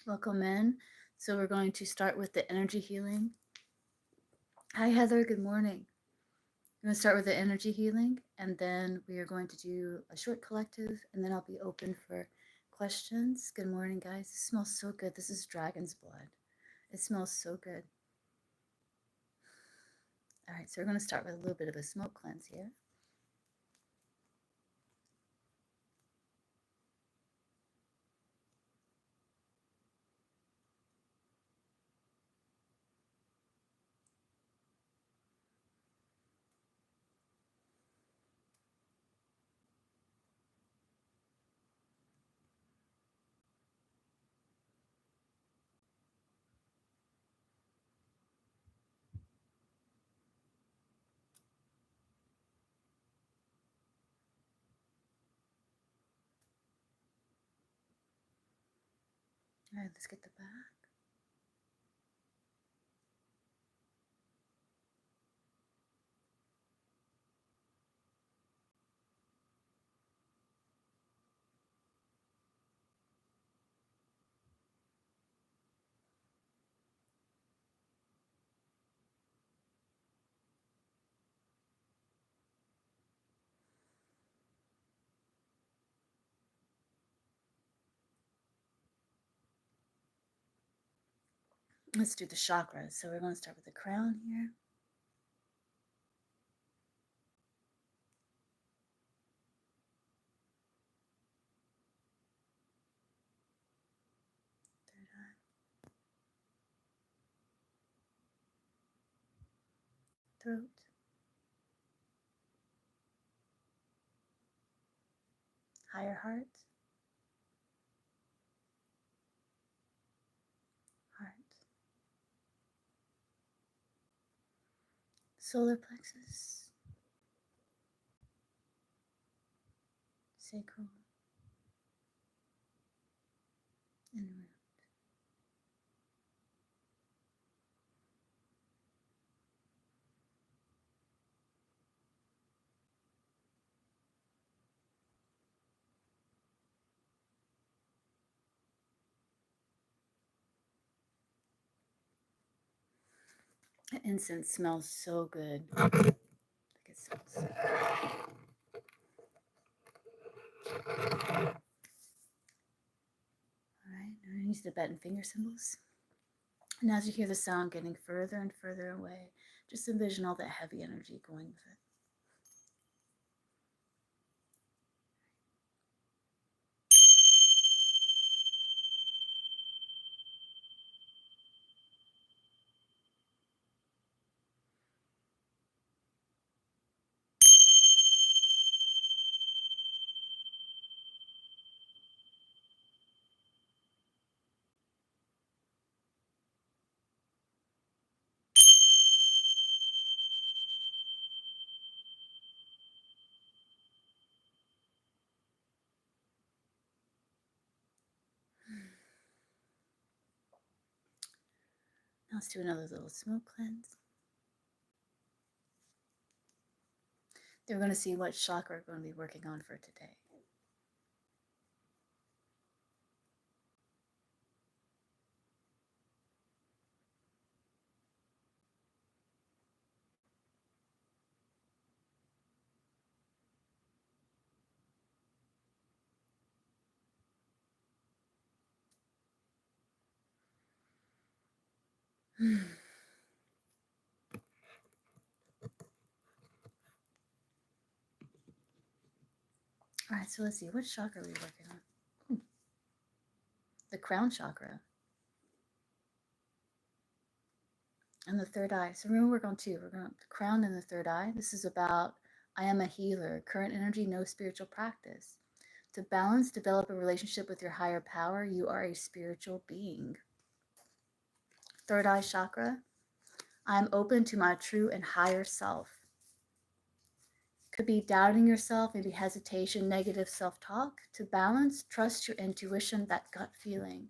Welcome in. So we're going to start with the energy healing. Hi, Heather. Good morning. We're going to start with the energy healing, and then we are going to do a short collective, and then I'll be open for questions. Good morning, guys. This smells so good. This is dragon's blood. It smells so good. All right, so we're going to start with a little bit of a smoke cleanse here. All right, let's get the back. Let's do the chakras. So we're going to start with the crown here. Third eye. Throat. Higher heart. Heart. Solar plexus. Sacral. And root. The incense smells so good. I think it smells so good. All right, now I use the button finger symbols. And as you hear the sound getting further and further away, just envision all that heavy energy going with it. Now let's do another little smoke cleanse. Then we're going to see what chakra we're going to be working on for today. All right, so let's see. What chakra are we working on? The crown chakra. And the third eye. So we're going to work on two. We're going to the crown and the third eye. This is about I am a healer, current energy, no spiritual practice. To balance, develop a relationship with your higher power. You are a spiritual being. Third eye chakra. I'm open to my true and higher self. Could be doubting yourself, maybe hesitation, negative self-talk. To balance, trust your intuition, that gut feeling.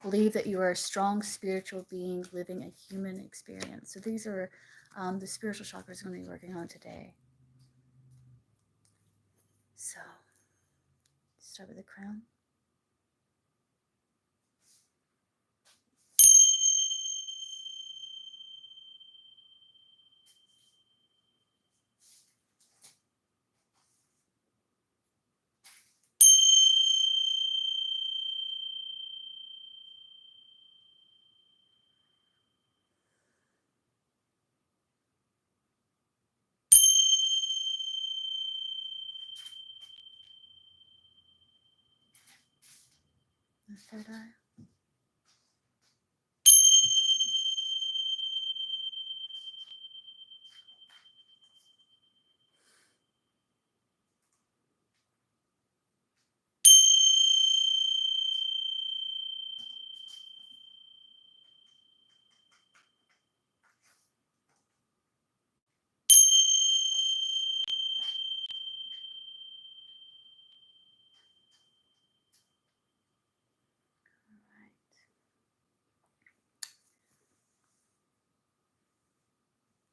Believe that you are a strong spiritual being living a human experience. So these are the spiritual chakras we're going to be working on today. So start with the crown. the third eye.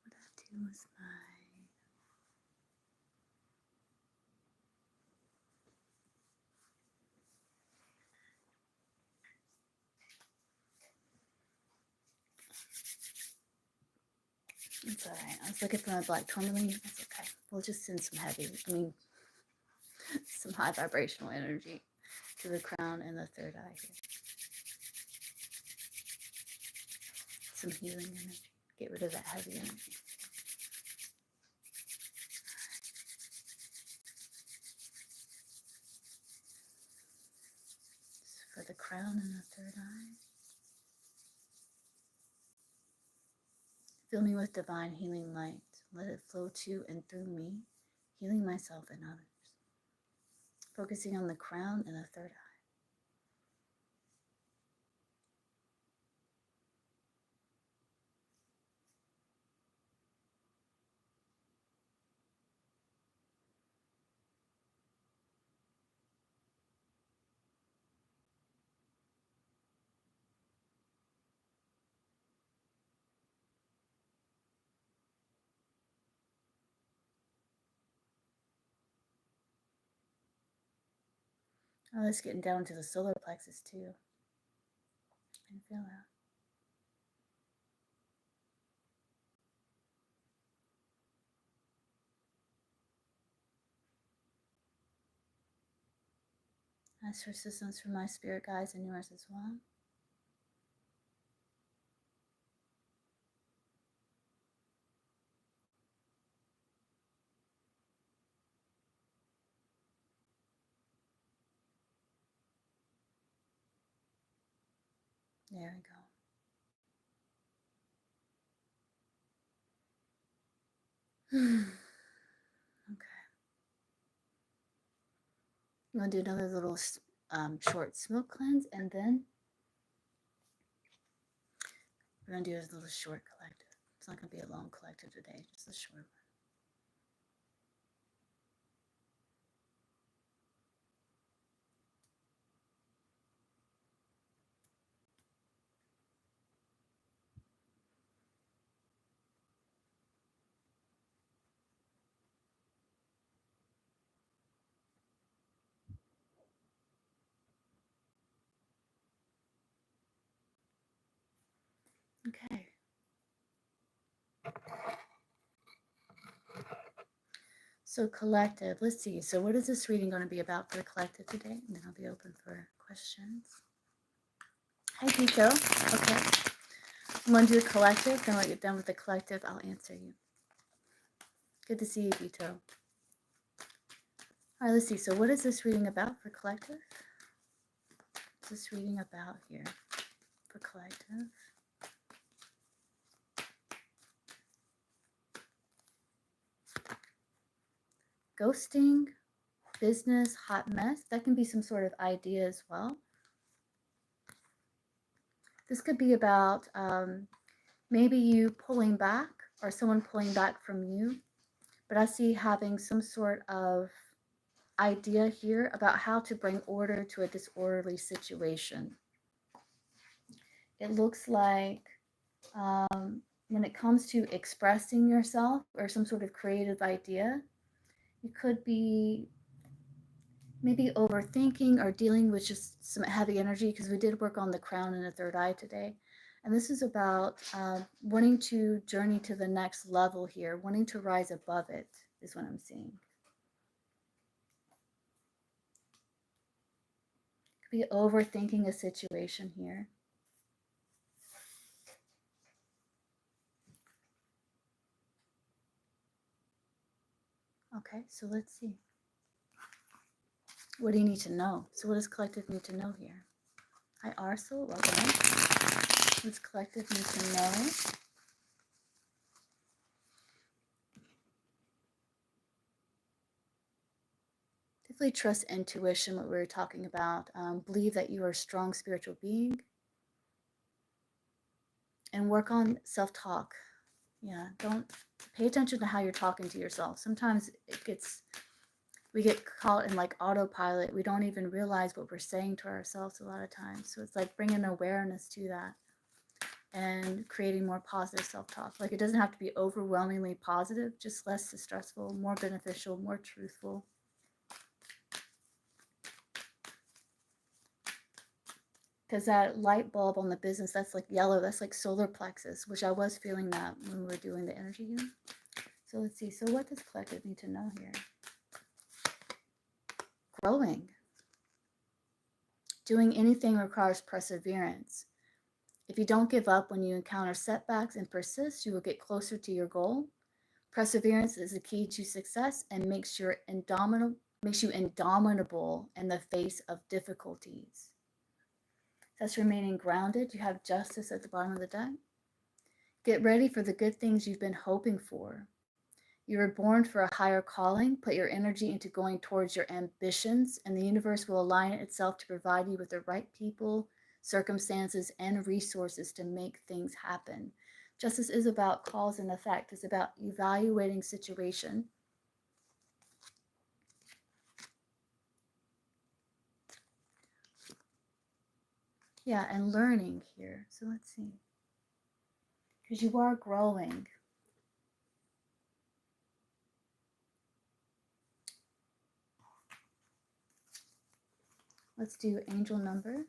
What I do is it's all right. I was looking for my black tourmaline. That's okay. We'll just send some some high vibrational energy to the crown and the third eye here. Some healing energy. Get rid of that heavy energy. For the crown and the third eye. Fill me with divine healing light. Let it flow to and through me, healing myself and others. Focusing on the crown and the third eye. Oh, it's getting down to the solar plexus too. I can feel that. Ask for assistance from my spirit guides and yours as well. There we go. Okay. I'm going to do another little short smoke cleanse, and then we're going to do a little short collective. It's not going to be a long collective today, just a short one. Okay. So collective, let's see. So what is this reading going to be about for the collective today? And then I'll be open for questions. Hi, Pico. Okay. I'm going to do the collective. Then when I get done with the collective, I'll answer you. Good to see you, Vito. All right, let's see. So what is this reading about for collective? What's this reading about here for collective? Ghosting, business, hot mess. That can be some sort of idea as well. This could be about maybe you pulling back or someone pulling back from you. But I see having some sort of idea here about how to bring order to a disorderly situation. It looks like when it comes to expressing yourself or some sort of creative idea, you could be maybe overthinking or dealing with just some heavy energy, because we did work on the crown and the third eye today. And this is about wanting to journey to the next level here, wanting to rise above it is what I'm seeing. Could be overthinking a situation here. Okay, so let's see. What do you need to know? So what does collective need to know here? Hi, Arcel. Welcome. What's collective need to know? Definitely trust intuition, what we were talking about. Believe that you are a strong spiritual being. And work on self-talk. Yeah, don't pay attention to how you're talking to yourself. Sometimes we get caught in like autopilot. We don't even realize what we're saying to ourselves a lot of times. So it's like bringing awareness to that and creating more positive self-talk. Like it doesn't have to be overwhelmingly positive, just less stressful, more beneficial, more truthful. Because that light bulb on the business, that's like yellow, that's like solar plexus, which I was feeling that when we were doing the energy healing. So let's see. So what does collective need to know here? Growing. Doing anything requires perseverance. If you don't give up when you encounter setbacks and persist, you will get closer to your goal. Perseverance is the key to success and makes you indomitable in the face of difficulties. That's remaining grounded. You have justice at the bottom of the deck. Get ready for the good things you've been hoping for. You were born for a higher calling. Put your energy into going towards your ambitions, and the universe will align itself to provide you with the right people, circumstances, and resources to make things happen. Justice is about cause and effect. It's about evaluating situation. Yeah, and learning here. So let's see. Because you are growing. Let's do angel number.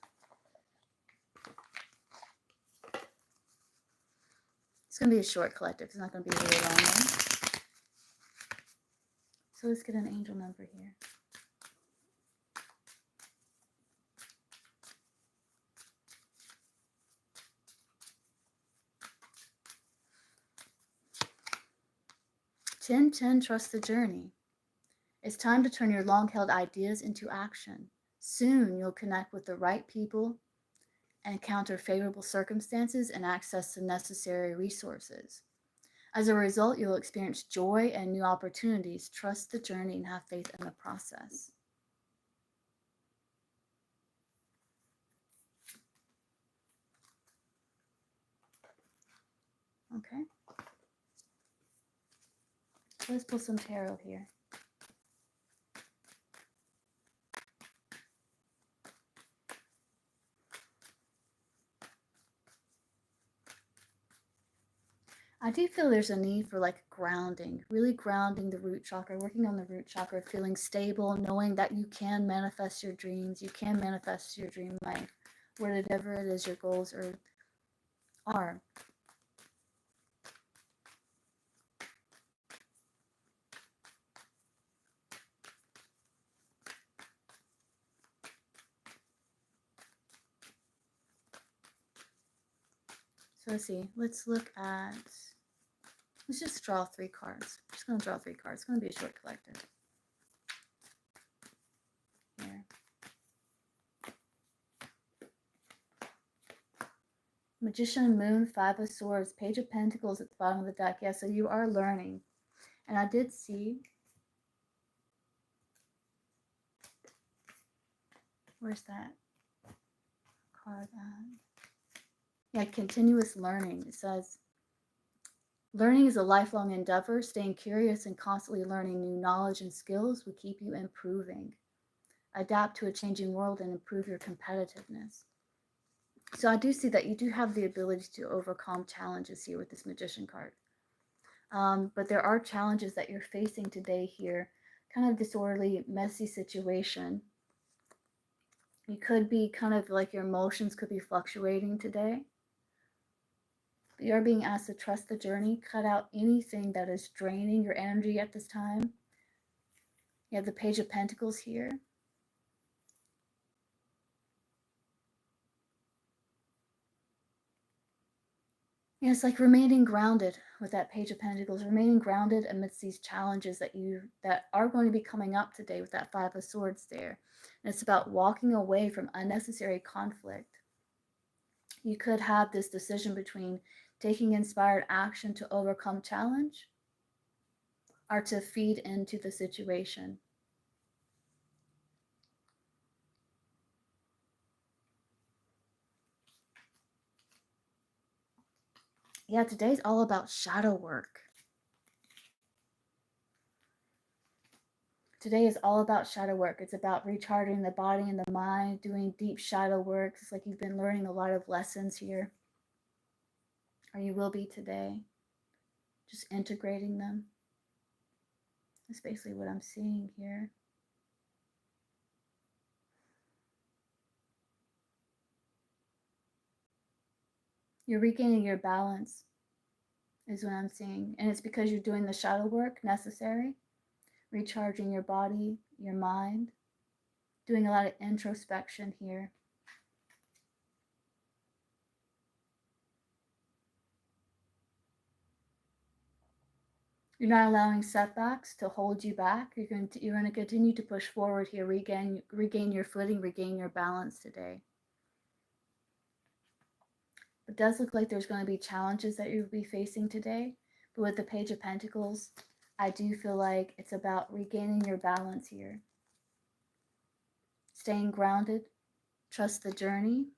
It's going to be a short collective. It's not going to be a really long one. So let's get an angel number here. Ten, trust the journey. It's time to turn your long-held ideas into action. Soon you'll connect with the right people, encounter favorable circumstances, and access the necessary resources. As a result, you'll experience joy and new opportunities. Trust the journey and have faith in the process. Okay. Let's pull some tarot here. I do feel there's a need for like grounding, really grounding the root chakra, working on the root chakra, feeling stable, knowing that you can manifest your dreams, you can manifest your dream life, whatever it is your goals are. So let's see, let's just draw 3 cards. I'm just going to draw 3 cards. It's going to be a short collective. Here. Magician, Moon, 5 of Swords, Page of Pentacles at the bottom of the deck. Yeah, so you are learning. And I did see, where's that card at? Yeah, continuous learning. It says, learning is a lifelong endeavor. Staying curious and constantly learning new knowledge and skills will keep you improving. Adapt to a changing world and improve your competitiveness. So I do see that you do have the ability to overcome challenges here with this Magician card. But there are challenges that you're facing today here. Kind of disorderly, messy situation. You could be kind of like your emotions could be fluctuating today. You're being asked to trust the journey, cut out anything that is draining your energy at this time. You have the Page of Pentacles here. Yeah, it's like remaining grounded with that Page of Pentacles, remaining grounded amidst these challenges that are going to be coming up today with that 5 of Swords there. And it's about walking away from unnecessary conflict. You could have this decision between taking inspired action to overcome challenge or to feed into the situation. Yeah, today's all about shadow work. Today is all about shadow work. It's about recharging the body and the mind, doing deep shadow work. It's like you've been learning a lot of lessons here, or you will be today. Just integrating them. That's basically what I'm seeing here. You're regaining your balance is what I'm seeing. And it's because you're doing the shadow work necessary, recharging your body, your mind, doing a lot of introspection here. You're not allowing setbacks to hold you back. You're going to continue to push forward here, regain your footing, regain your balance today. It does look like there's going to be challenges that you'll be facing today. But with the Page of Pentacles, I do feel like it's about regaining your balance here. Staying grounded, trust the journey.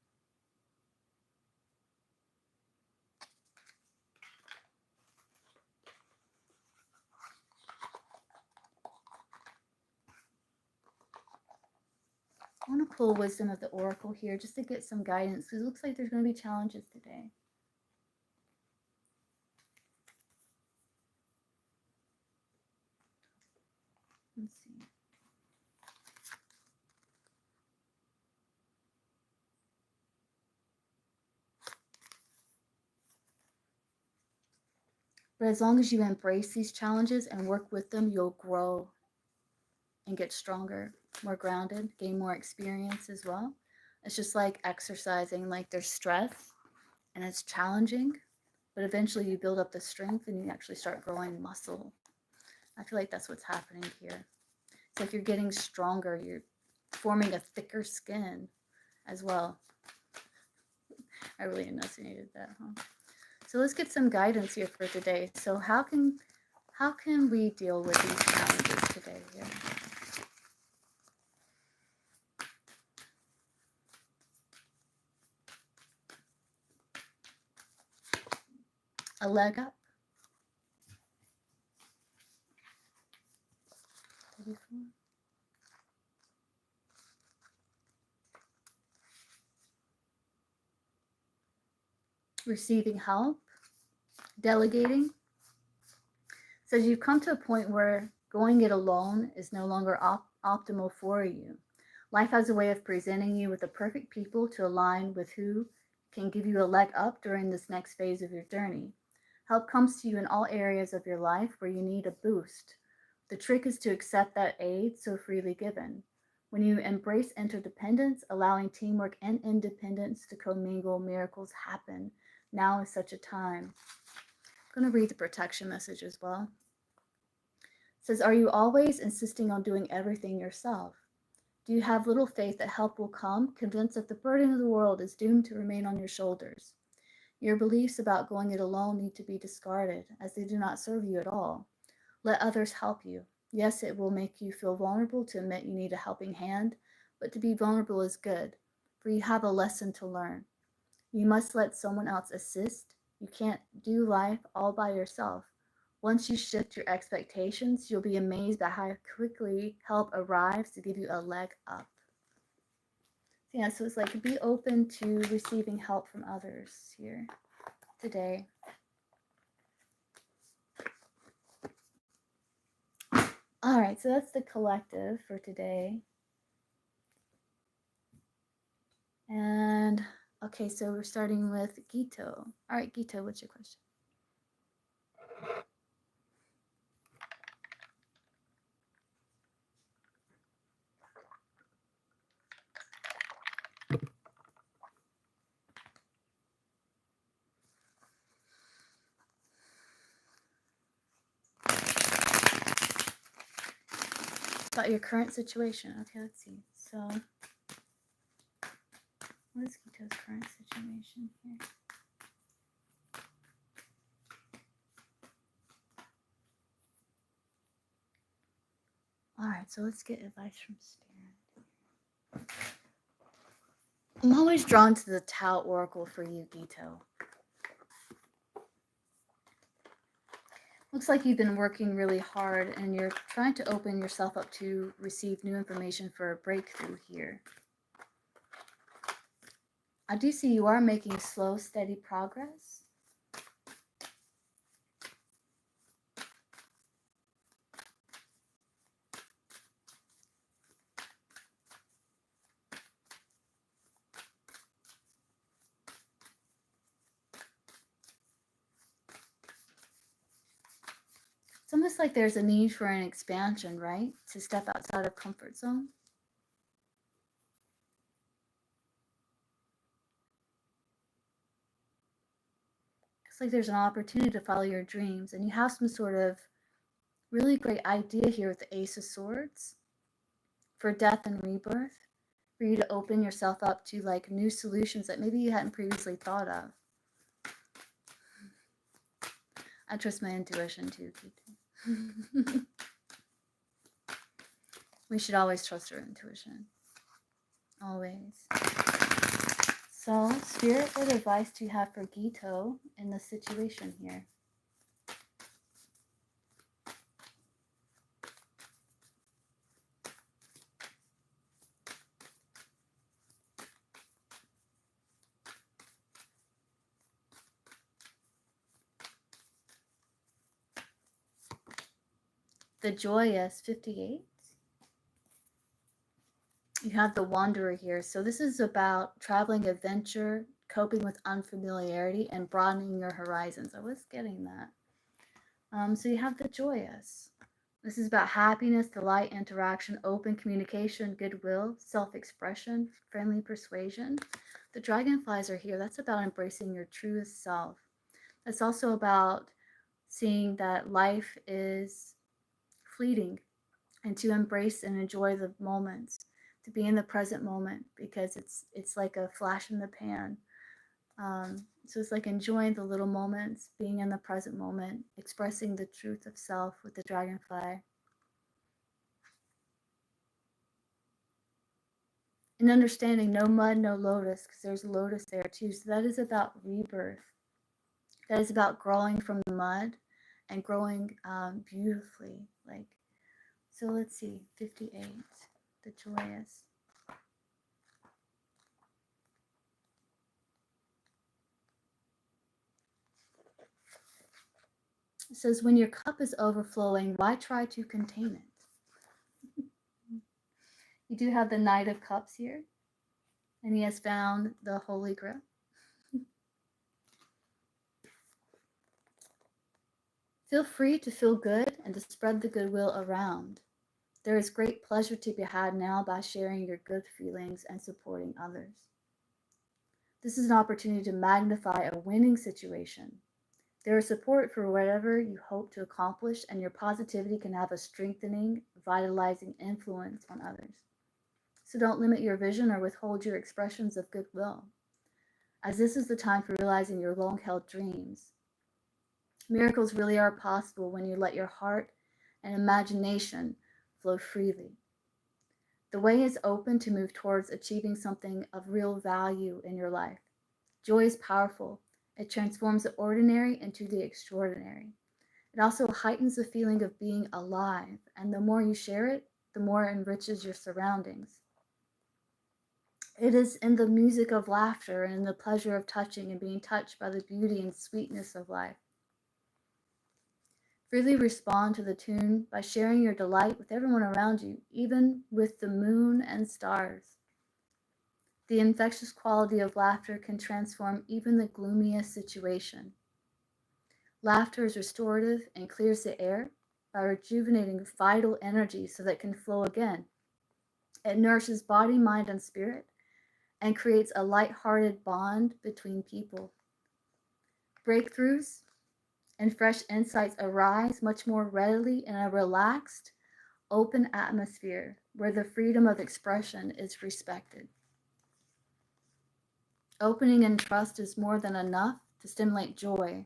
I want to pull Wisdom of the Oracle here just to get some guidance because it looks like there's going to be challenges today. Let's see. But as long as you embrace these challenges and work with them, you'll grow and get stronger, more grounded, gain more experience as well. It's just like exercising, like there's stress and it's challenging, but eventually you build up the strength and you actually start growing muscle. I feel like that's what's happening here. It's like you're getting stronger, you're forming a thicker skin as well. I really enunciated that, huh? So let's get some guidance here for today. So how can we deal with these challenges today here? A leg up. 34. Receiving help, delegating. So you've come to a point where going it alone is no longer optimal for you. Life has a way of presenting you with the perfect people to align with who can give you a leg up during this next phase of your journey. Help comes to you in all areas of your life where you need a boost. The trick is to accept that aid so freely given. When you embrace interdependence, allowing teamwork and independence to commingle, miracles happen. Now is such a time. I'm going to read the protection message as well. It says, are you always insisting on doing everything yourself? Do you have little faith that help will come, convinced that the burden of the world is doomed to remain on your shoulders? Your beliefs about going it alone need to be discarded, as they do not serve you at all. Let others help you. Yes, it will make you feel vulnerable to admit you need a helping hand, but to be vulnerable is good, for you have a lesson to learn. You must let someone else assist. You can't do life all by yourself. Once you shift your expectations, you'll be amazed by how quickly help arrives to give you a leg up. Yeah, so it's like be open to receiving help from others here today. All right, so that's the collective for today. And okay, so we're starting with Gito. All right, Gito, what's your question? About your current situation. Okay, let's see. So What is Quito's current situation here? All right, so let's get advice from Spirit. I'm always drawn to the Tao Oracle for you, Gito. Looks like you've been working really hard and you're trying to open yourself up to receive new information for a breakthrough here. I do see you are making slow, steady progress. It's almost like there's a need for an expansion, right? To step outside of comfort zone. It's like there's an opportunity to follow your dreams, and you have some sort of really great idea here with the Ace of Swords for death and rebirth, for you to open yourself up to like new solutions that maybe you hadn't previously thought of. I trust my intuition too, Kiki. We should always trust our intuition. Always. So, Spirit, what advice do you have for Gito in this situation here? The Joyous 58. You have the Wanderer here. So this is about traveling adventure, coping with unfamiliarity, and broadening your horizons. I was getting that. So you have the Joyous. This is about happiness, delight, interaction, open communication, goodwill, self-expression, friendly persuasion. The dragonflies are here. That's about embracing your truest self. That's also about seeing that life is fleeting and to embrace and enjoy the moments, to be in the present moment, because it's like a flash in the pan. So it's like enjoying the little moments, being in the present moment, expressing the truth of self with the dragonfly. And understanding no mud, no lotus, because there's a lotus there too. So that is about rebirth. That is about growing from the mud and growing beautifully. Like, so let's see, 58, the Joyous. It says, when your cup is overflowing, why try to contain it? You do have the Knight of Cups here, and he has found the Holy Grail. Feel free to feel good and to spread the goodwill around. There is great pleasure to be had now by sharing your good feelings and supporting others. This is an opportunity to magnify a winning situation. There is support for whatever you hope to accomplish, and your positivity can have a strengthening, vitalizing influence on others. So don't limit your vision or withhold your expressions of goodwill, as this is the time for realizing your long-held dreams. Miracles really are possible when you let your heart and imagination flow freely. The way is open to move towards achieving something of real value in your life. Joy is powerful. It transforms the ordinary into the extraordinary. It also heightens the feeling of being alive, and the more you share it, the more it enriches your surroundings. It is in the music of laughter and in the pleasure of touching and being touched by the beauty and sweetness of life. Freely respond to the tune by sharing your delight with everyone around you, even with the moon and stars. The infectious quality of laughter can transform even the gloomiest situation. Laughter is restorative and clears the air by rejuvenating vital energy so that it can flow again. It nourishes body, mind, and spirit, and creates a light-hearted bond between people. Breakthroughs and fresh insights arise much more readily in a relaxed, open atmosphere where the freedom of expression is respected. Opening in trust is more than enough to stimulate joy.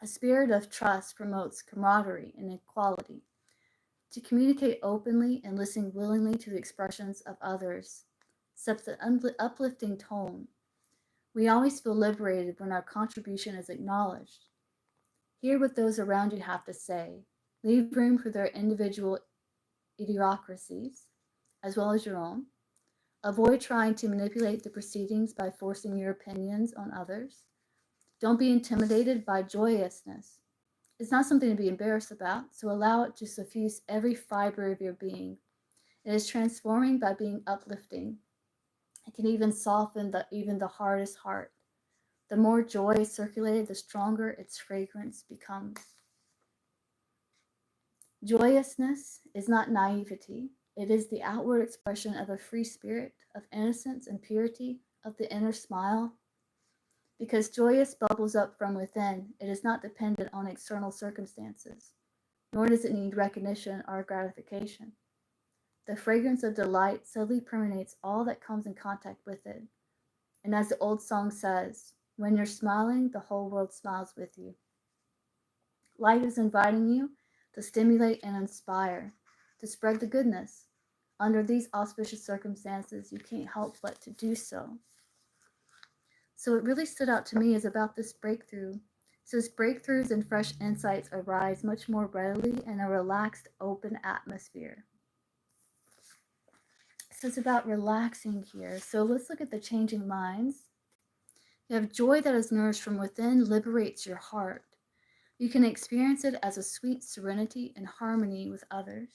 A spirit of trust promotes camaraderie and equality. To communicate openly and listen willingly to the expressions of others sets an uplifting tone. We always feel liberated when our contribution is acknowledged. Hear what those around you have to say. Leave room for their individual idiocracies, as well as your own. Avoid trying to manipulate the proceedings by forcing your opinions on others. Don't be intimidated by joyousness. It's not something to be embarrassed about, so allow it to suffuse every fiber of your being. It is transforming by being uplifting. It can even soften even the hardest heart. The more joy is circulated, the stronger its fragrance becomes. Joyousness is not naivety. It is the outward expression of a free spirit, of innocence and purity, of the inner smile. Because joyous bubbles up from within, it is not dependent on external circumstances, nor does it need recognition or gratification. The fragrance of delight subtly permeates all that comes in contact with it. And as the old song says, when you're smiling, the whole world smiles with you. Light is inviting you to stimulate and inspire, to spread the goodness. Under these auspicious circumstances, you can't help but to do so. So what really stood out to me is about this breakthrough. It says breakthroughs and fresh insights arise much more readily in a relaxed, open atmosphere. So it's about relaxing here. So let's look at the changing minds. You have joy that is nourished from within, liberates your heart. You can experience it as a sweet serenity and harmony with others.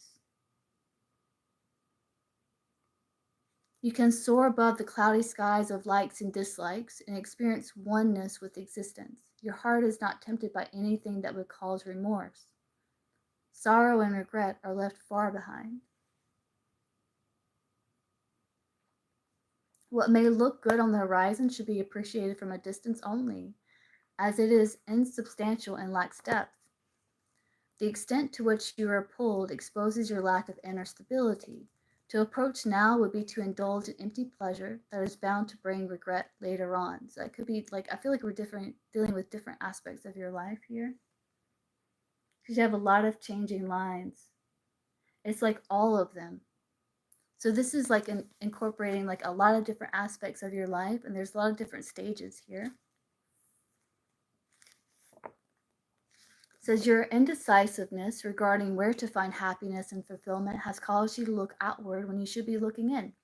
You can soar above the cloudy skies of likes and dislikes and experience oneness with existence. Your heart is not tempted by anything that would cause remorse. Sorrow and regret are left far behind. What may look good on the horizon should be appreciated from a distance only, as it is insubstantial and lacks depth. The extent to which you are pulled exposes your lack of inner stability. To approach now would be to indulge in empty pleasure that is bound to bring regret later on. So it could be like, I feel like we're dealing with different aspects of your life here. Because you have a lot of changing lines. It's like all of them. So this is like incorporating like a lot of different aspects of your life, and there's a lot of different stages here. It says your indecisiveness regarding where to find happiness and fulfillment has caused you to look outward when you should be looking in.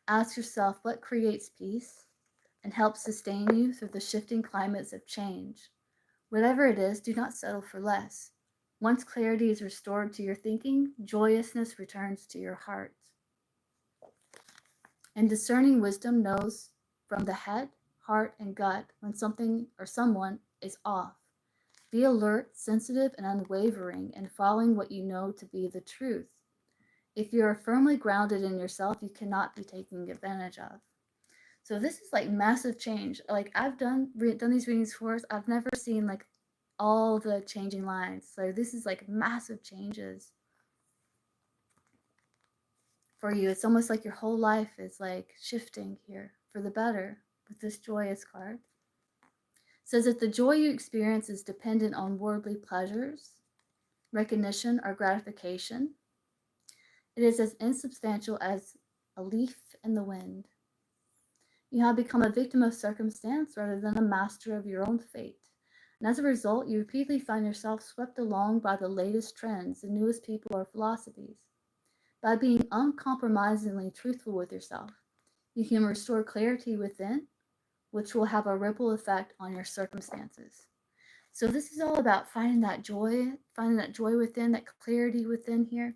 Ask yourself what creates peace and helps sustain you through the shifting climates of change. Whatever it is, do not settle for less. Once clarity is restored to your thinking, joyousness returns to your heart. And discerning wisdom knows from the head, heart, and gut when something or someone is off. Be alert, sensitive, and unwavering in following what you know to be the truth. If you are firmly grounded in yourself, you cannot be taken advantage of. So this is like massive change. Like I've done these readings before. I've never seen like all the changing lines. So this is like massive changes for you. It's almost like your whole life is like shifting here for the better with this joyous card. It says that the joy you experience is dependent on worldly pleasures, recognition, or gratification. It is as insubstantial as a leaf in the wind. You have become a victim of circumstance rather than a master of your own fate. And as a result, you repeatedly find yourself swept along by the latest trends, the newest people or philosophies. By being uncompromisingly truthful with yourself, you can restore clarity within, which will have a ripple effect on your circumstances. So this is all about finding that joy within, that clarity within here.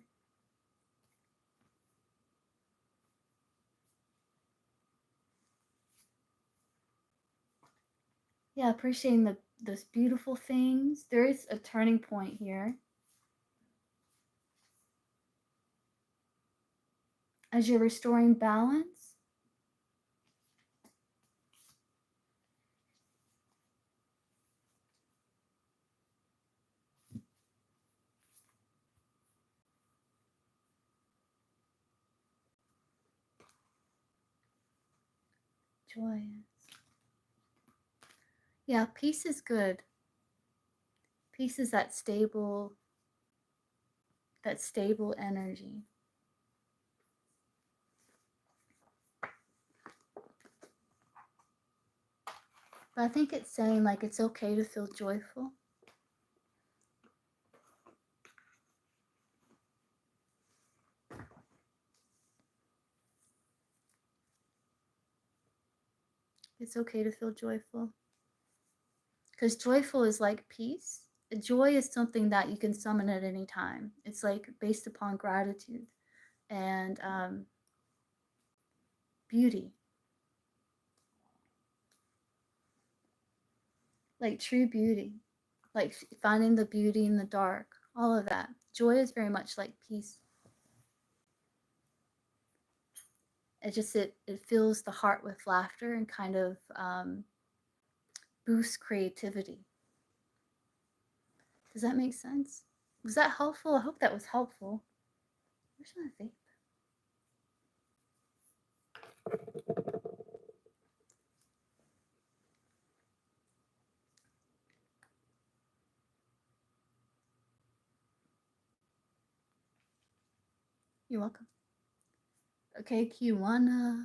Yeah, appreciating those beautiful things. There is a turning point here. As you're restoring balance, joyous. Yeah, peace is good. Peace is that stable energy. But I think it's saying like it's okay to feel joyful. It's okay to feel joyful. Because joyful is like peace. Joy is something that you can summon at any time. It's like based upon gratitude and beauty. Like true beauty. Like finding the beauty in the dark. All of that. Joy is very much like peace. It fills the heart with laughter and kind of boosts creativity. Does that make sense? Was that helpful? I hope that was helpful. Where's my vape? You're welcome. Okay, Kiwana.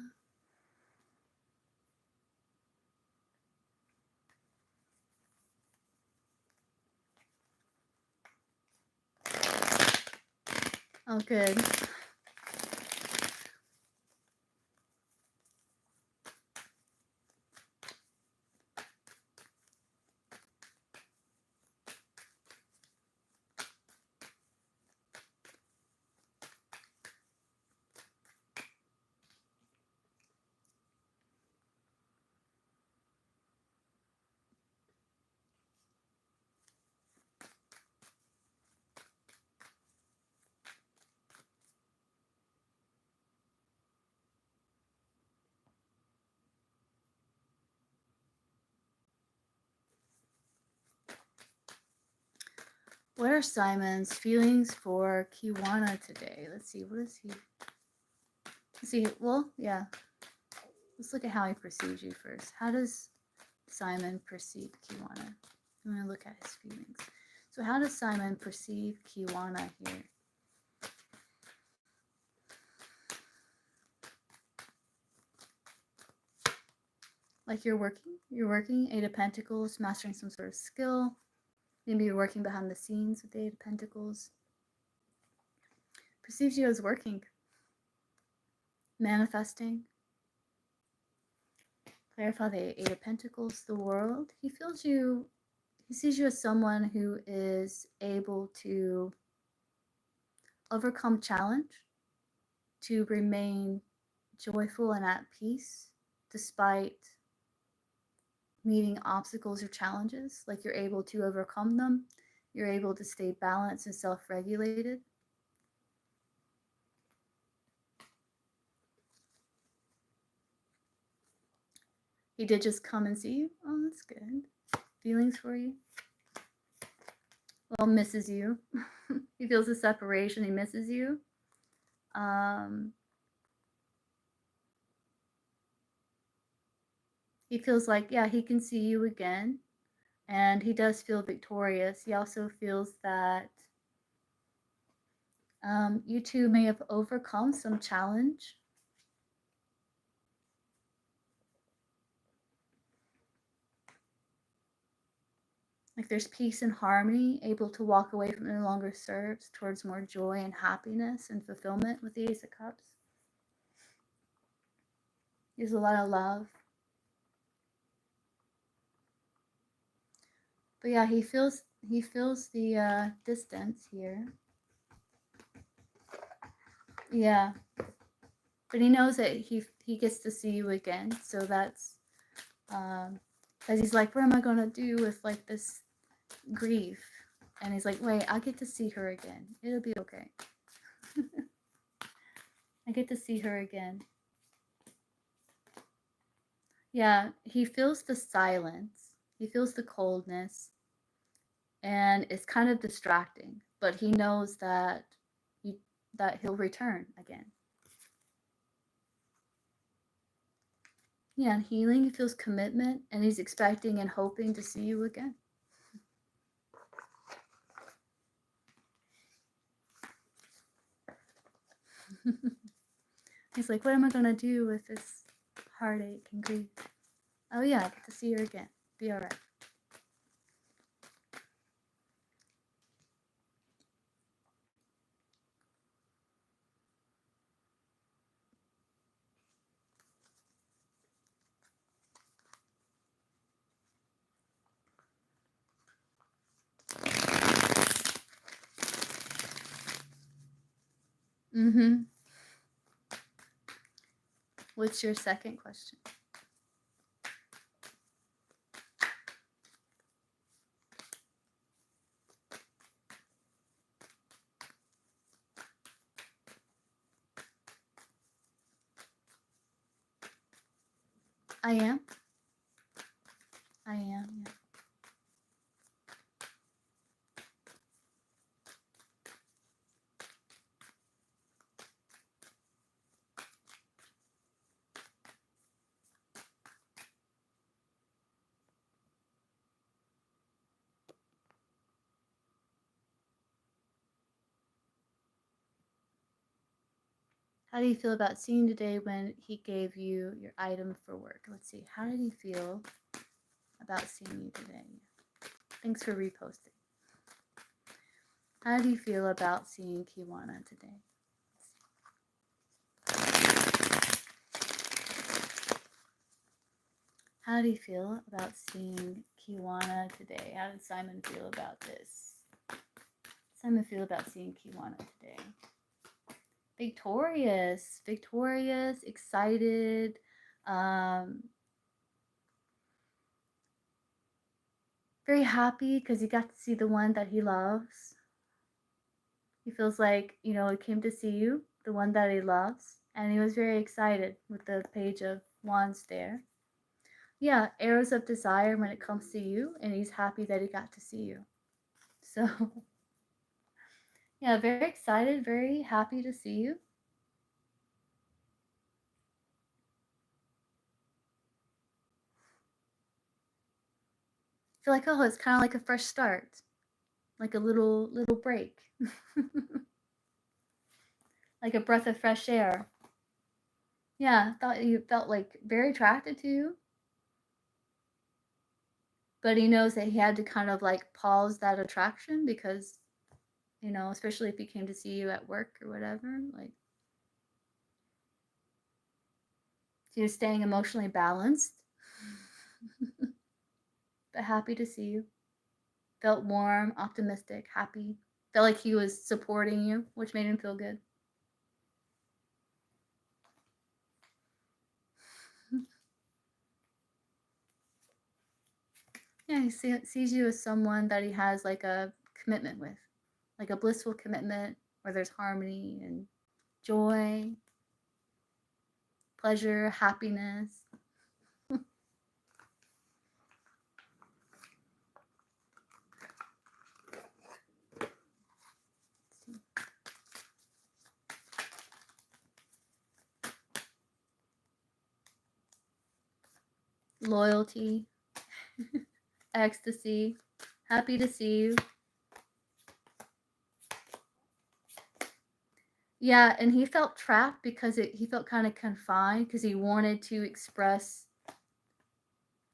Oh, good. What are Simon's feelings for Kiwana today? Let's see. What is he? Let's see. Well, yeah. Let's look at how he perceives you first. How does Simon perceive Kiwana? I'm going to look at his feelings. So how does Simon perceive Kiwana here? Like you're working, Eight of Pentacles, mastering some sort of skill. Maybe you're working behind the scenes with the Eight of Pentacles. Perceives you as working, manifesting. Clarify the Eight of Pentacles, the world. He sees you as someone who is able to overcome challenge, to remain joyful and at peace despite meeting obstacles or challenges. Like you're able to overcome them. You're able to stay balanced and self-regulated. He did just come and see you. Oh, that's good. Feelings for you. Well, misses you. He feels a separation. He misses you. He feels like, yeah, he can see you again. And he does feel victorious. He also feels that you two may have overcome some challenge. Like there's peace and harmony, able to walk away from no longer serves towards more joy and happiness and fulfillment with the Ace of Cups. There's a lot of love. But yeah, he feels the distance here. Yeah. But he knows that he gets to see you again. So that's because he's like, what am I gonna do with like this grief? And he's like, wait, I get to see her again. It'll be okay. I get to see her again. Yeah, he feels the silence. He feels the coldness. And it's kind of distracting. But he knows that he'll return again. Yeah, and healing, he feels commitment, and he's expecting and hoping to see you again. He's like, what am I going to do with this heartache and grief? Oh yeah, I get to see her again. Be all right. Mm-hmm. What's your second question? I am. I am, yeah. How do you feel about seeing today when he gave you your item for work? Let's see. How did he feel about seeing you today? Thanks for reposting. How do you feel about seeing Kiwana today? How do you feel about seeing Kiwana today? How did Simon feel about this? Simon feel about seeing Kiwana today? Victorious, excited, very happy because he got to see the one that he loves. He feels like, he came to see you, the one that he loves, and he was very excited with the Page of Wands there. Yeah, arrows of desire when it comes to you, and he's happy that he got to see you. So, yeah, very excited, very happy to see you. I feel like, oh, it's kind of like a fresh start, like a little break, like a breath of fresh air. Yeah, thought you felt like very attracted to you, but he knows that he had to kind of like pause that attraction because, especially if he came to see you at work or whatever, like he was staying emotionally balanced, but happy to see you. Felt warm, optimistic, happy. Felt like he was supporting you, which made him feel good. Yeah, he sees you as someone that he has like a commitment with, like a blissful commitment where there's harmony and joy, pleasure, happiness. Loyalty, ecstasy, happy to see you. Yeah, and he felt trapped because he felt kind of confined because he wanted to express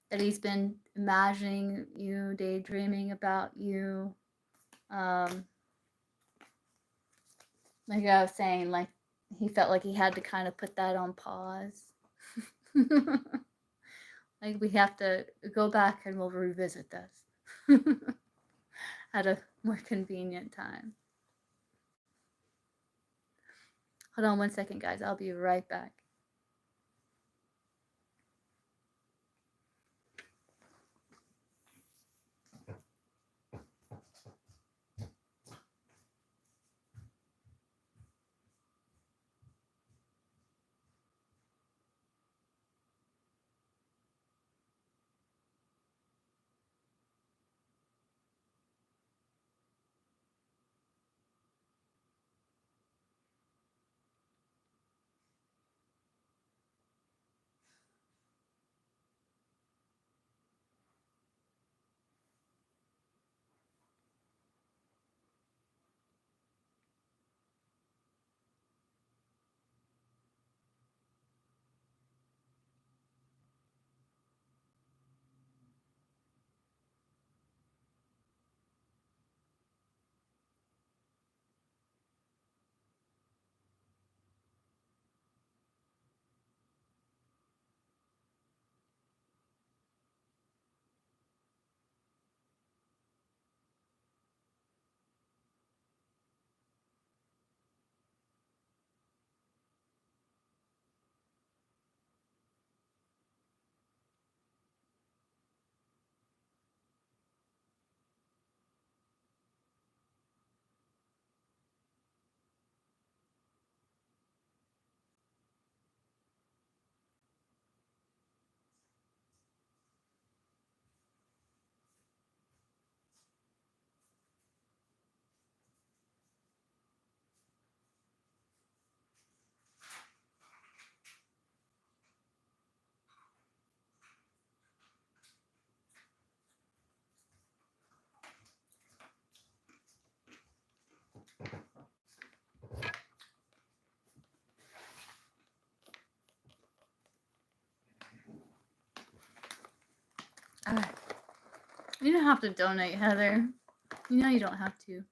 that he's been imagining you, daydreaming about you. Like I was saying, like he felt like he had to kind of put that on pause. Like we have to go back and we'll revisit this at a more convenient time. Hold on one second, guys. I'll be right back. You don't have to donate, Heather. You know you don't have to.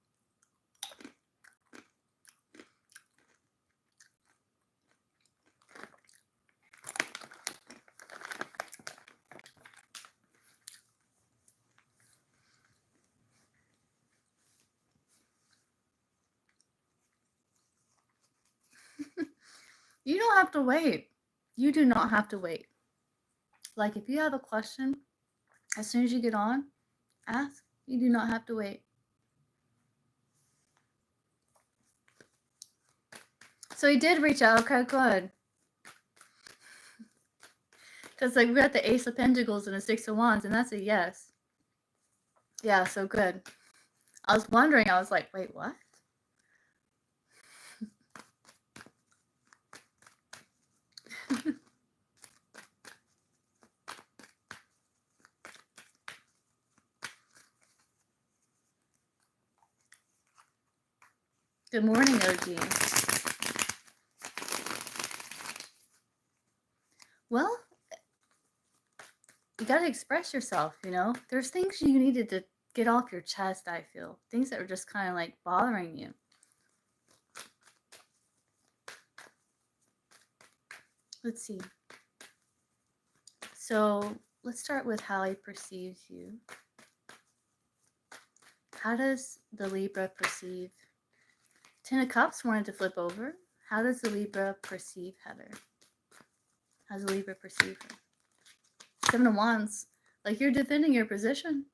You don't have to wait. You do not have to wait. Like if you have a question, as soon as you get on, ask. You do not have to wait. So he did reach out. Okay, good. Because like we got the Ace of Pentacles and the Six of Wands, and that's a yes. Yeah, so good. I was wondering. I was like, wait, what? Good morning, OG. Well, you got to express yourself, you know? There's things you needed to get off your chest, I feel. Things that were just kind of like bothering you. Let's see. So let's start with how he perceives you. How does the Libra perceive? Ten of Cups wanted to flip over. How does the Libra perceive Heather? How does the Libra perceive her? Seven of Wands. Like you're defending your position.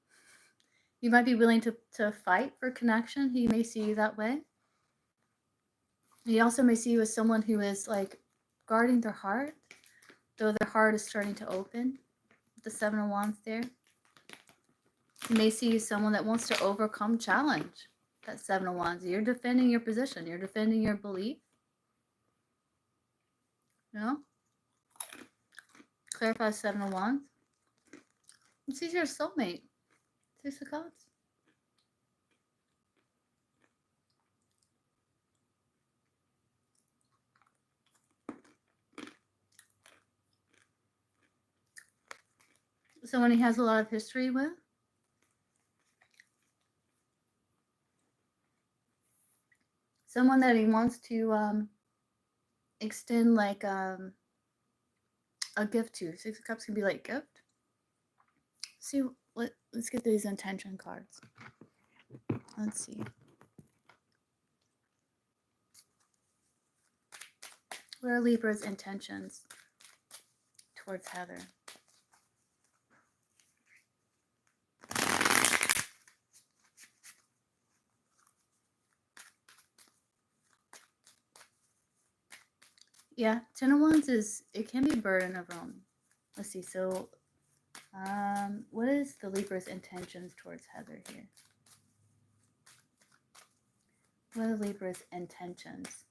You might be willing to fight for connection. He may see you that way. He also may see you as someone who is like guarding their heart, though their heart is starting to open. The Seven of Wands there. You may see you as someone that wants to overcome challenge. That Seven of Wands. You're defending your position. You're defending your belief. You know? Clarify Seven of Wands. It's your soulmate. Six of Cups. Someone he has a lot of history with. Someone that he wants to extend like a gift to. Six of Cups can be like gift. See, let's get these intention cards. Let's see. What are Libra's intentions towards Heather? Yeah, Ten of Wands it can be burden of own. Let's see. So, what is the Libra's intentions towards Heather here? What are Libra's intentions?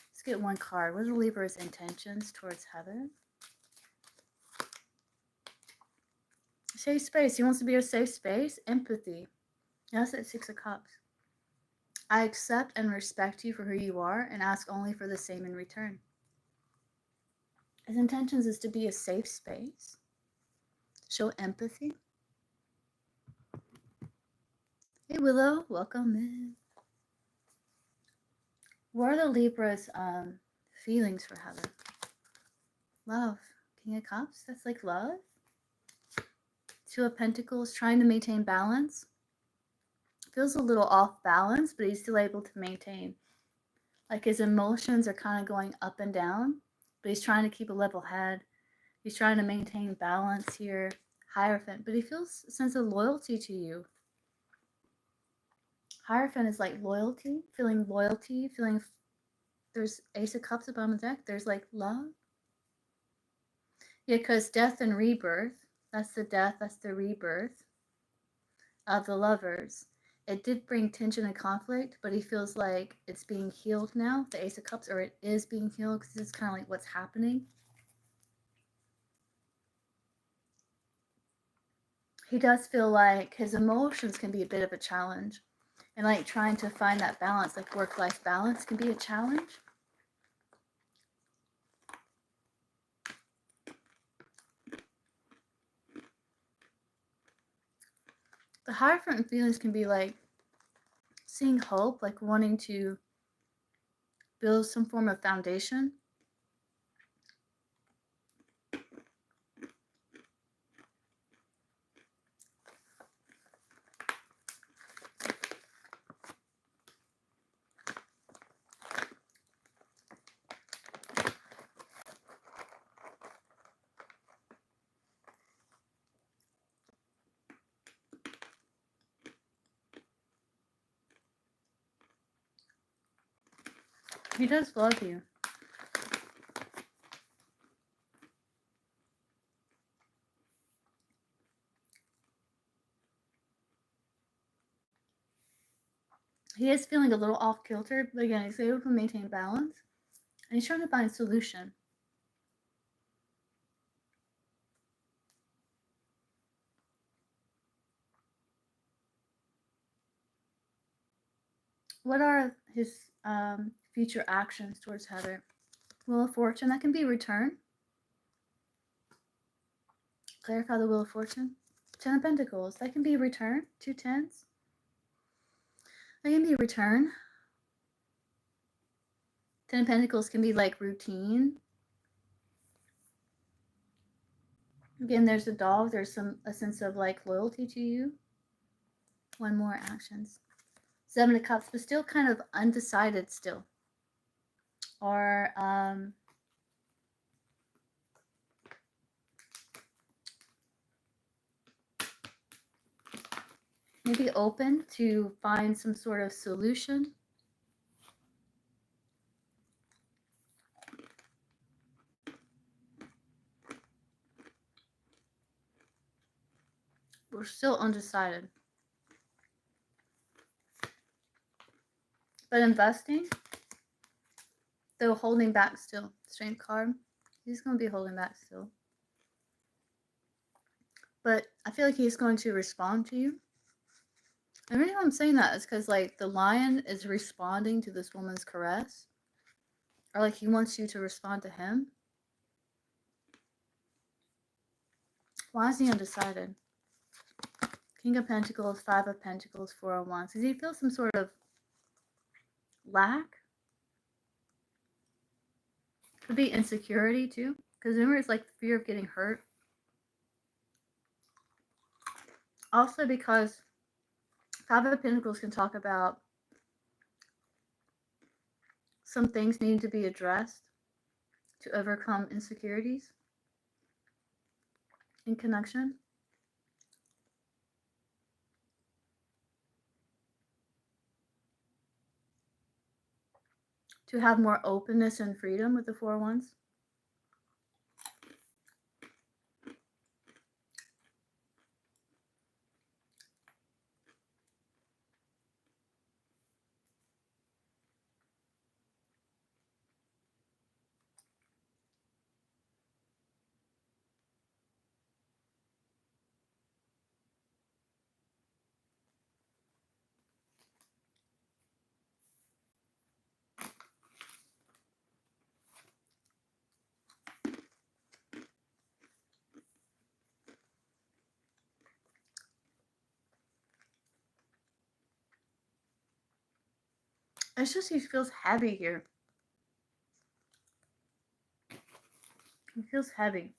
Let's get one card. What are Libra's intentions towards Heather? Safe space. He wants to be a safe space. Empathy. That's at Six of Cups. I accept and respect you for who you are and ask only for the same in return. His intentions is to be a safe space. Show empathy. Hey Willow, welcome in. What are the Libra's feelings for Heather? Love. King of Cups, that's like love. Two of Pentacles, trying to maintain balance. Feels a little off balance, but he's still able to maintain. Like his emotions are kind of going up and down, but he's trying to keep a level head. He's trying to maintain balance here. Hierophant, but he feels a sense of loyalty to you. Hierophant is like loyalty, feeling there's Ace of Cups above the deck. There's like love. Yeah, because death and rebirth, that's the death, that's the rebirth of the lovers. It did bring tension and conflict, but he feels like it's being healed now, the Ace of Cups, or it is being healed because it's kind of like what's happening. He does feel like his emotions can be a bit of a challenge. And like trying to find that balance, like work-life balance can be a challenge. The Hierophant feelings can be like seeing hope, like wanting to build some form of foundation. He does love you. He is feeling a little off kilter, but again, he's able to maintain balance. And he's trying to find a solution. What are his future actions towards Heather? Wheel of Fortune, that can be return. Clarify the Wheel of Fortune. 10 of Pentacles, that can be return. 2 tens. That can be return. 10 of Pentacles can be like routine. Again, there's a dog. There's a sense of like loyalty to you. One more, actions. 7 of Cups, but still kind of undecided still. Or maybe open to find some sort of solution. We're still undecided. But investing, though holding back still. Strength card. He's going to be holding back still. But I feel like he's going to respond to you. And the reason why I'm saying that is because like the lion is responding to this woman's caress. Or like he wants you to respond to him. Why is he undecided? King of Pentacles, 5 of Pentacles, 4 of Wands. Does he feel some sort of lack? Could be insecurity too. Because remember, it's like fear of getting hurt. Also because 5 of Pentacles can talk about some things needing to be addressed to overcome insecurities in connection. To have more openness and freedom with the 4 of Wands. It's just he feels heavy here. He feels heavy.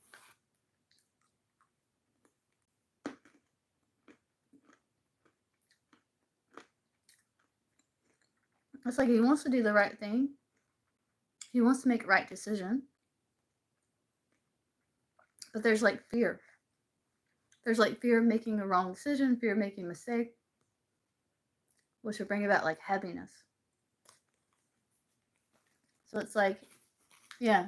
It's like he wants to do the right thing. He wants to make the right decision. But there's like fear. There's like fear of making a wrong decision, fear of making a mistake, which would bring about like heaviness. So it's like, yeah.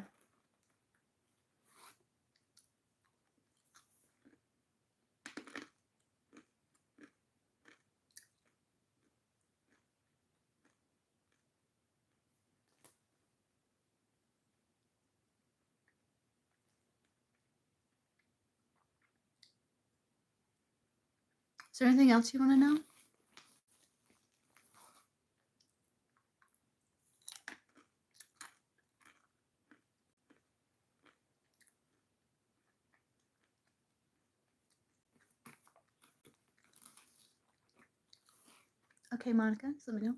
Is there anything else you want to know? Okay, Monica, so let me know.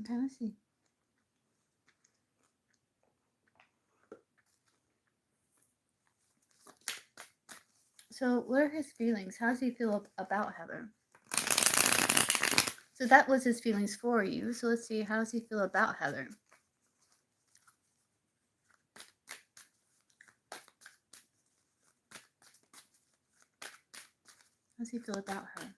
Okay, let's see. So what are his feelings? How does he feel about Heather? So that was his feelings for you. So let's see, how does he feel about Heather? How does he feel about her?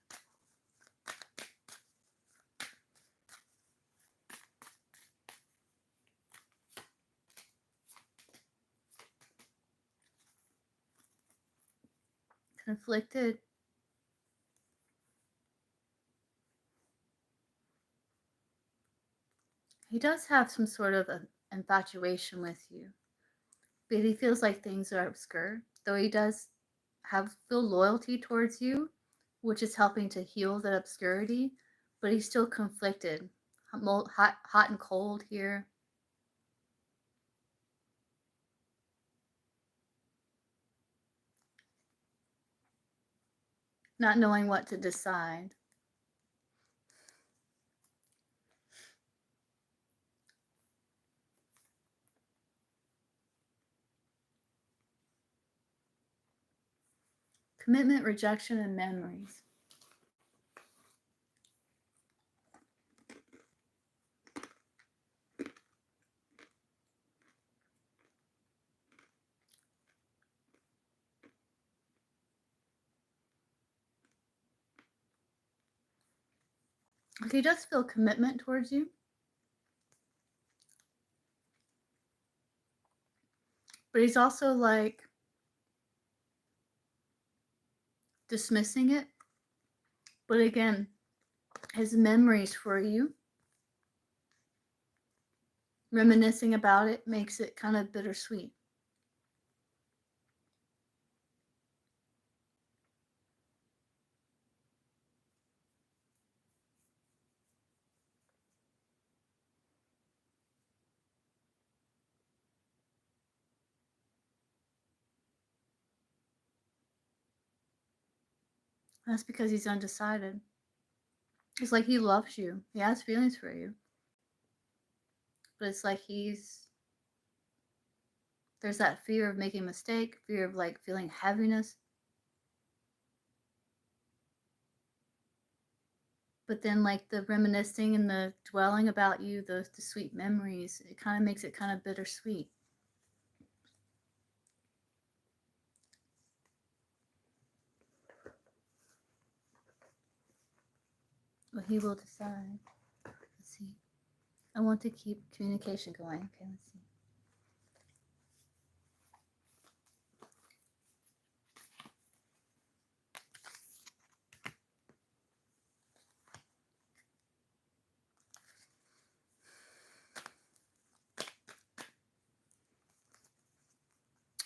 Conflicted. He does have some sort of an infatuation with you, but he feels like things are obscure, though he does feel loyalty towards you, which is helping to heal that obscurity, but he's still conflicted. Hot and cold here. Not knowing what to decide. Commitment, rejection, and memories. He does feel commitment towards you, but he's also like dismissing it. But again, his memories for you, reminiscing about it, makes it kind of bittersweet. That's because he's undecided. It's like he loves you. He has feelings for you. But it's like there's that fear of making a mistake, fear of like feeling heaviness. But then like the reminiscing and the dwelling about you, the sweet memories, it kind of makes it kind of bittersweet. Well, he will decide. Let's see. I want to keep communication going. Okay, let's see.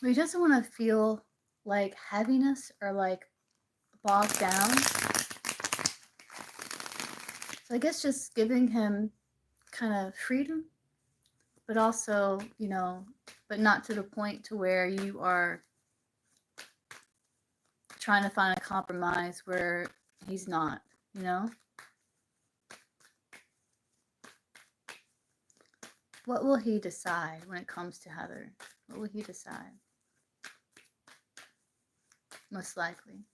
He doesn't want to feel like heaviness or like bogged down. So I guess just giving him kind of freedom, but also, but not to the point to where you are trying to find a compromise where he's not, What will he decide when it comes to Heather? What will he decide? Most likely.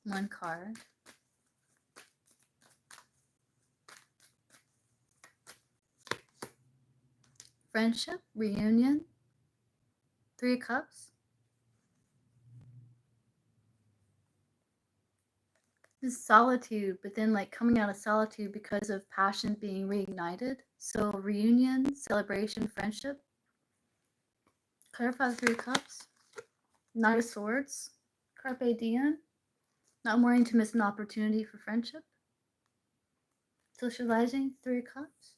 One card. Friendship, reunion, 3 of Cups. This is solitude, but then like coming out of solitude because of passion being reignited. So reunion, celebration, friendship. Clarify the 3 of Cups. Knight of Swords. Carpe diem. Not wanting to miss an opportunity for friendship. Socializing, 3 of Cups.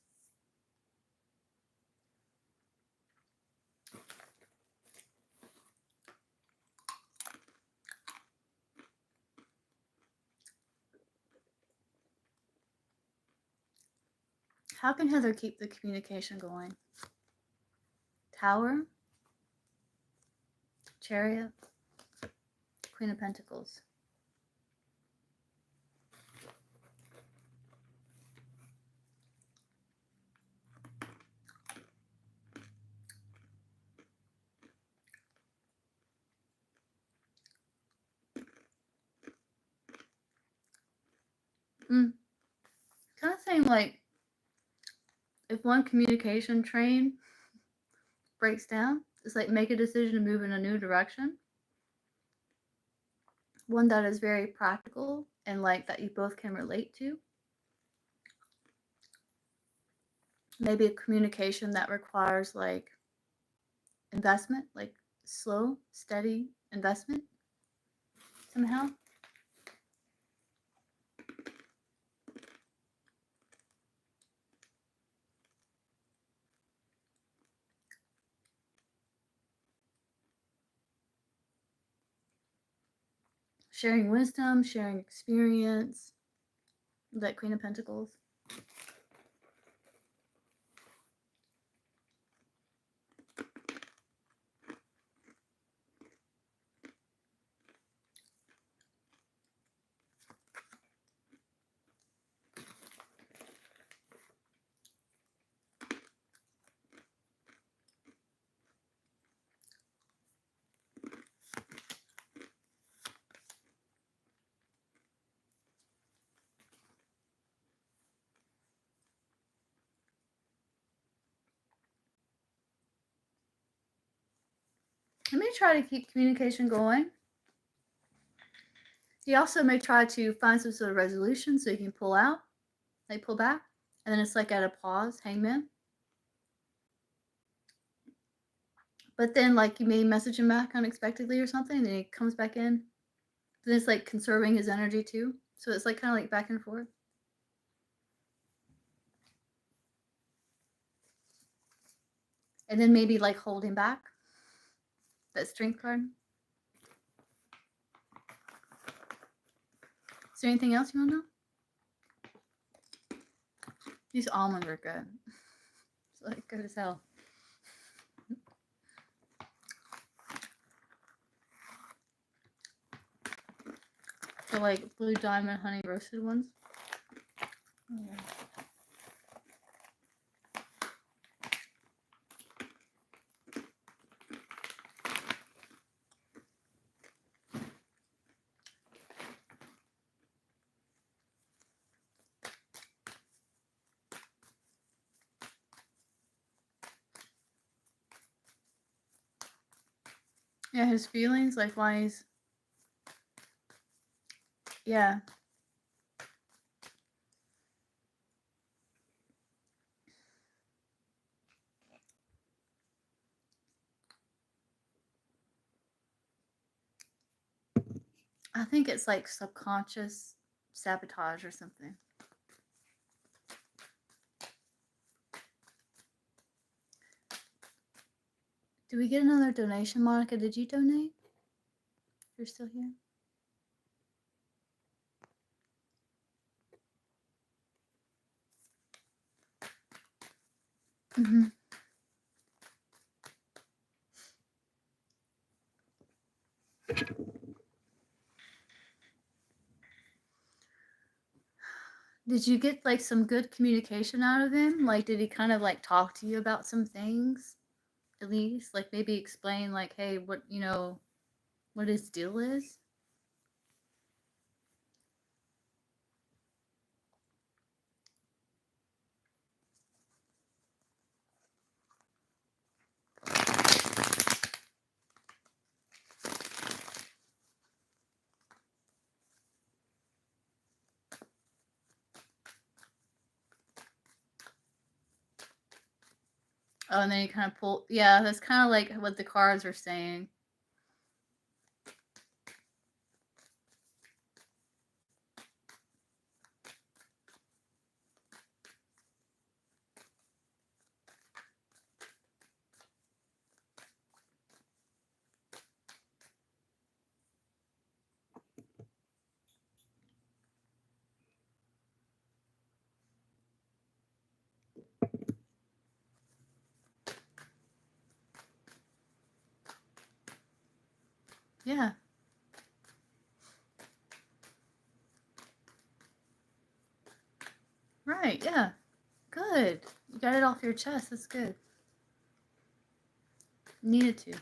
How can Heather keep the communication going? Tower, Chariot, Queen of Pentacles. Kind of saying like, if one communication train breaks down, it's like make a decision to move in a new direction. One that is very practical and like that you both can relate to. Maybe a communication that requires like investment, like slow, steady investment somehow. Sharing wisdom, sharing experience. That Queen of Pentacles. You may try to keep communication going. You also may try to find some sort of resolution so you can pull out, like pull back, and then it's like at a pause, hangman. But then like you may message him back unexpectedly or something, and then he comes back in. Then it's like conserving his energy too. So it's like kind of like back and forth. And then maybe like holding back. That Strength card. Is there anything else you want to know? These almonds are good. It's like good as hell. The like blue diamond honey roasted ones. Oh. Yeah, his feelings, like why he's, yeah. I think it's like subconscious sabotage or something. Do we get another donation, Monica? Did you donate? You're still here? Mm-hmm. Did you get like some good communication out of him? Like, did he kind of like talk to you about some things? At least, like maybe explain like, hey, what, you know, what his deal is? Oh, and then you kind of pull. Yeah, that's kind of like what the cards are saying. Yeah. Right, yeah. Good. You got it off your chest. That's good. Needed to.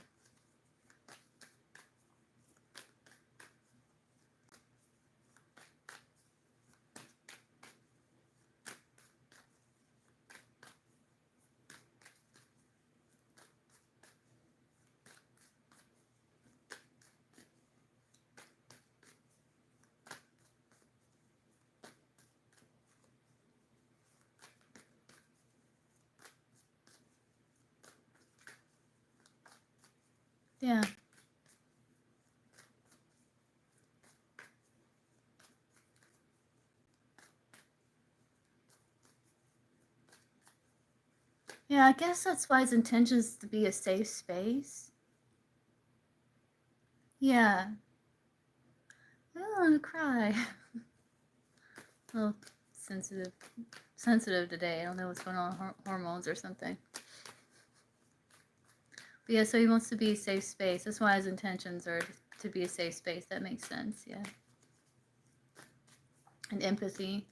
Yeah. Yeah, I guess that's why his intention is to be a safe space. Yeah. I don't want to cry. A little sensitive today. I don't know what's going on, hormones or something. But yeah, so he wants to be a safe space. That's why his intentions are to be a safe space. That makes sense, yeah. And empathy.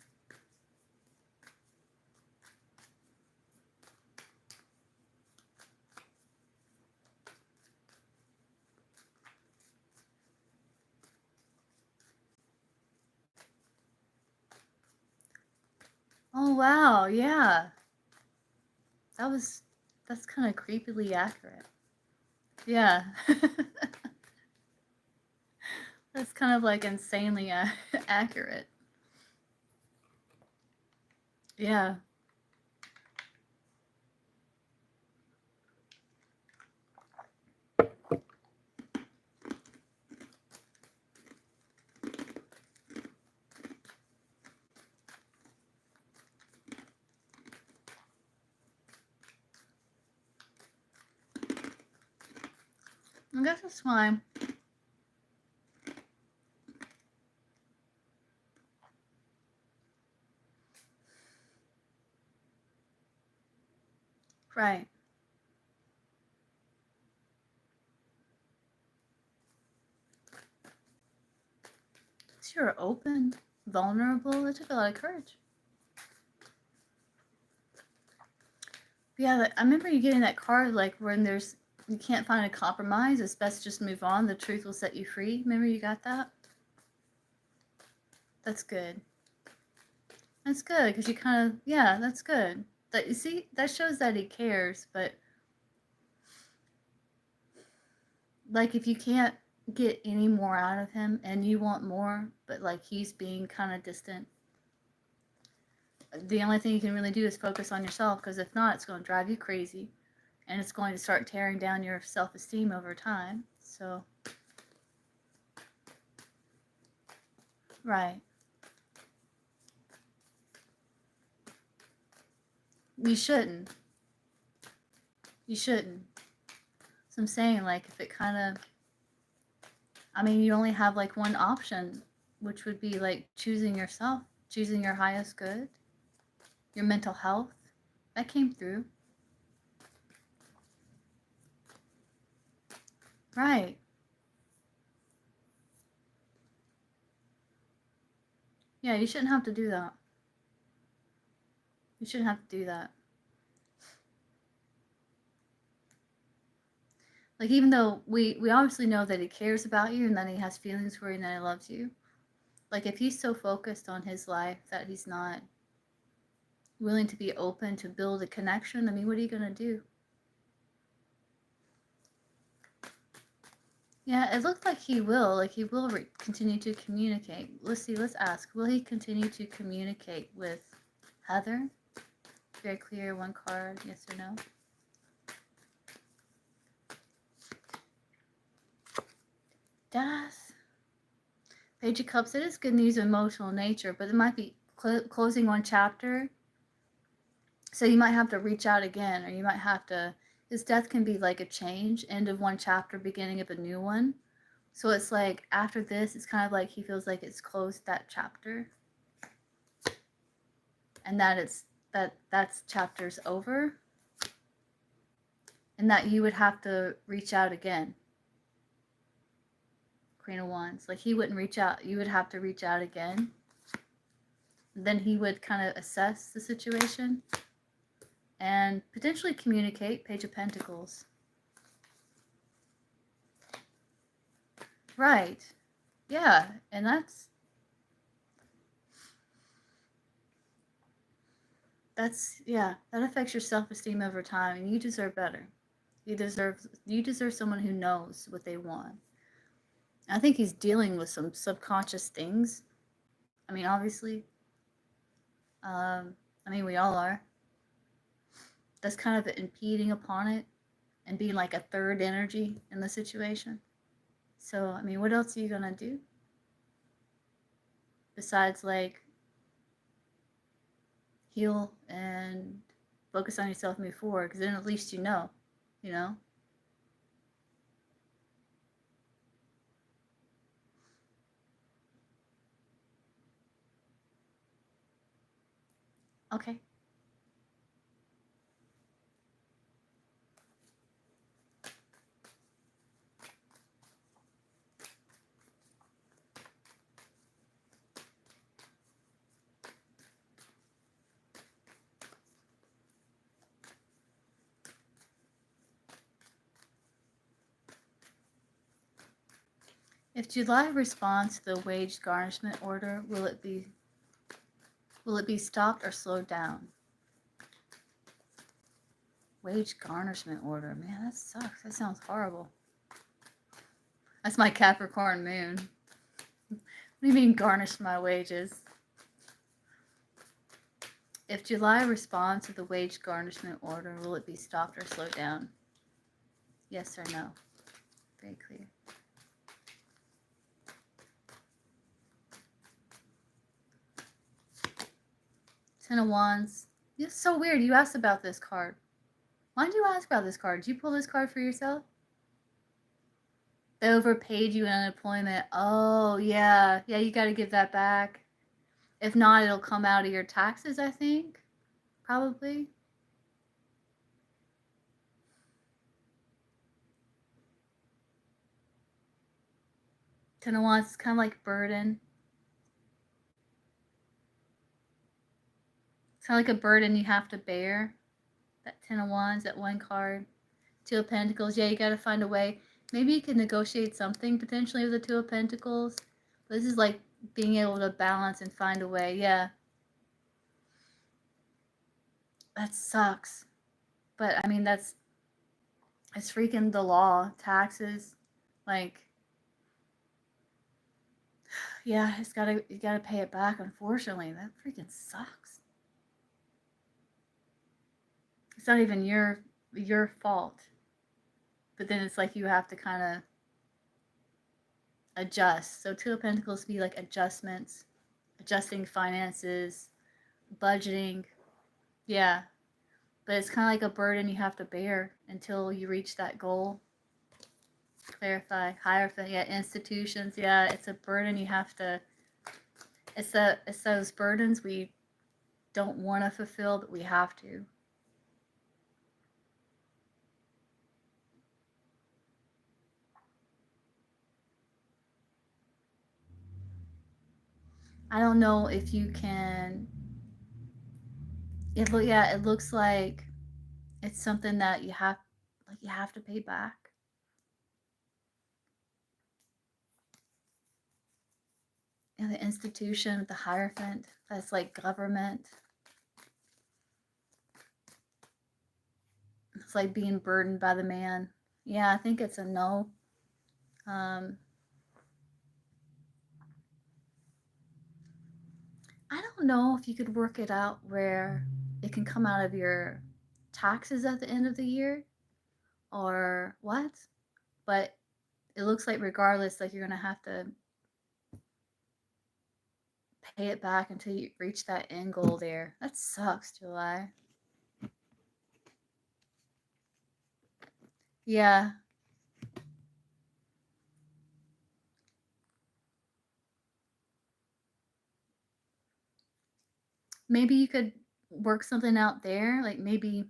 Oh, wow, yeah. That's kind of creepily accurate. Yeah. That's kind of like insanely accurate. Yeah. I guess that's fine. Right. So you're open, vulnerable. It took a lot of courage. Yeah, I remember you getting that card, like when you can't find a compromise, it's best just move on. The truth will set you free. Remember you got that? That's good. That's good because you kind of, yeah, that's good. That, you see, that shows that he cares. But like if you can't get any more out of him and you want more, but like he's being kind of distant, the only thing you can really do is focus on yourself, because if not, it's going to drive you crazy and it's going to start tearing down your self-esteem over time. So, right. You shouldn't. You shouldn't. So I'm saying, like, if it kind of, I mean, you only have like one option, which would be like choosing yourself, choosing your highest good, your mental health. That came through. Right. Yeah, you shouldn't have to do that. You shouldn't have to do that. Like, even though we obviously know that he cares about you and that he has feelings for you and that he loves you, like if he's so focused on his life that he's not willing to be open to build a connection, I mean, what are you going to do? Yeah, it looks like he will. Like he will continue to communicate. Let's see. Let's ask. Will he continue to communicate with Heather? Very clear. One card. Yes or no. Death. Page of Cups. It is good news of emotional nature, but it might be closing one chapter. So you might have to reach out again, or you might have to. His death can be like a change, end of one chapter, beginning of a new one. So it's like after this, it's kind of like he feels like it's closed that chapter, and that that's chapter's over, and that you would have to reach out again. Queen of Wands. Like he wouldn't reach out. You would have to reach out again. Then he would kind of assess the situation and potentially communicate. Page of Pentacles. Right. Yeah. And yeah, that affects your self-esteem over time, and you deserve better. You deserve someone who knows what they want. I think he's dealing with some subconscious things. I mean, obviously. I mean, we all are. That's kind of impeding upon it and being like a third energy in the situation. So, I mean, what else are you going to do? Besides, like, heal and focus on yourself, move forward, because then at least you know. Okay. If July responds to the wage garnishment order, will it be stopped or slowed down? Wage garnishment order. Man, that sucks. That sounds horrible. That's my Capricorn moon. What do you mean garnish my wages? If July responds to the wage garnishment order, will it be stopped or slowed down? Yes or no? Very clear. Ten of Wands. It's so weird. You asked about this card. Why did you ask about this card? Did you pull this card for yourself? They overpaid you in unemployment. Oh, yeah. Yeah, you got to give that back. If not, it'll come out of your taxes, I think. Probably. Ten of Wands is kind of like burden. It's kind of like a burden you have to bear. That Ten of Wands, that one card. Two of Pentacles. Yeah, you got to find a way. Maybe you can negotiate something potentially with the Two of Pentacles. This is like being able to balance and find a way. Yeah. That sucks. But I mean, it's freaking the law. Taxes. Like, yeah, you gotta pay it back, unfortunately. That freaking sucks. It's not even your fault. But then it's like you have to kind of adjust. So Two of Pentacles be like adjustments, adjusting finances, budgeting. Yeah. But it's kind of like a burden you have to bear until you reach that goal. Clarify. Hierophant. Yeah. Institutions. Yeah. It's a burden you have to. It's those burdens we don't want to fulfill, but we have to. I don't know if you can. It looks like it's something that you have to pay back. And the institution, the Hierophant, that's like government. It's like being burdened by the man. Yeah, I think it's a no. I don't know if you could work it out where it can come out of your taxes at the end of the year or what, but it looks like regardless, like you're gonna have to pay it back until you reach that end goal there. That sucks, July. Yeah. Maybe you could work something out there, like maybe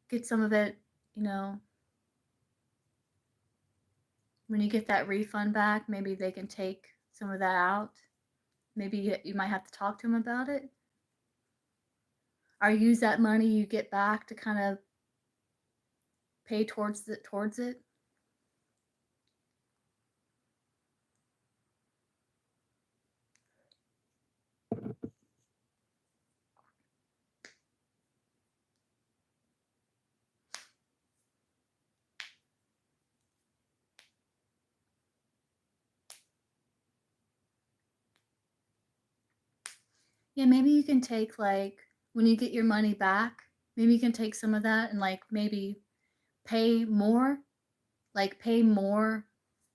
get some of it, when you get that refund back, maybe they can take some of that out. Maybe you might have to talk to them about it. Or use that money you get back to kind of pay towards it. Yeah, maybe you can take, like, when you get your money back, maybe you can take some of that and, like, maybe pay more,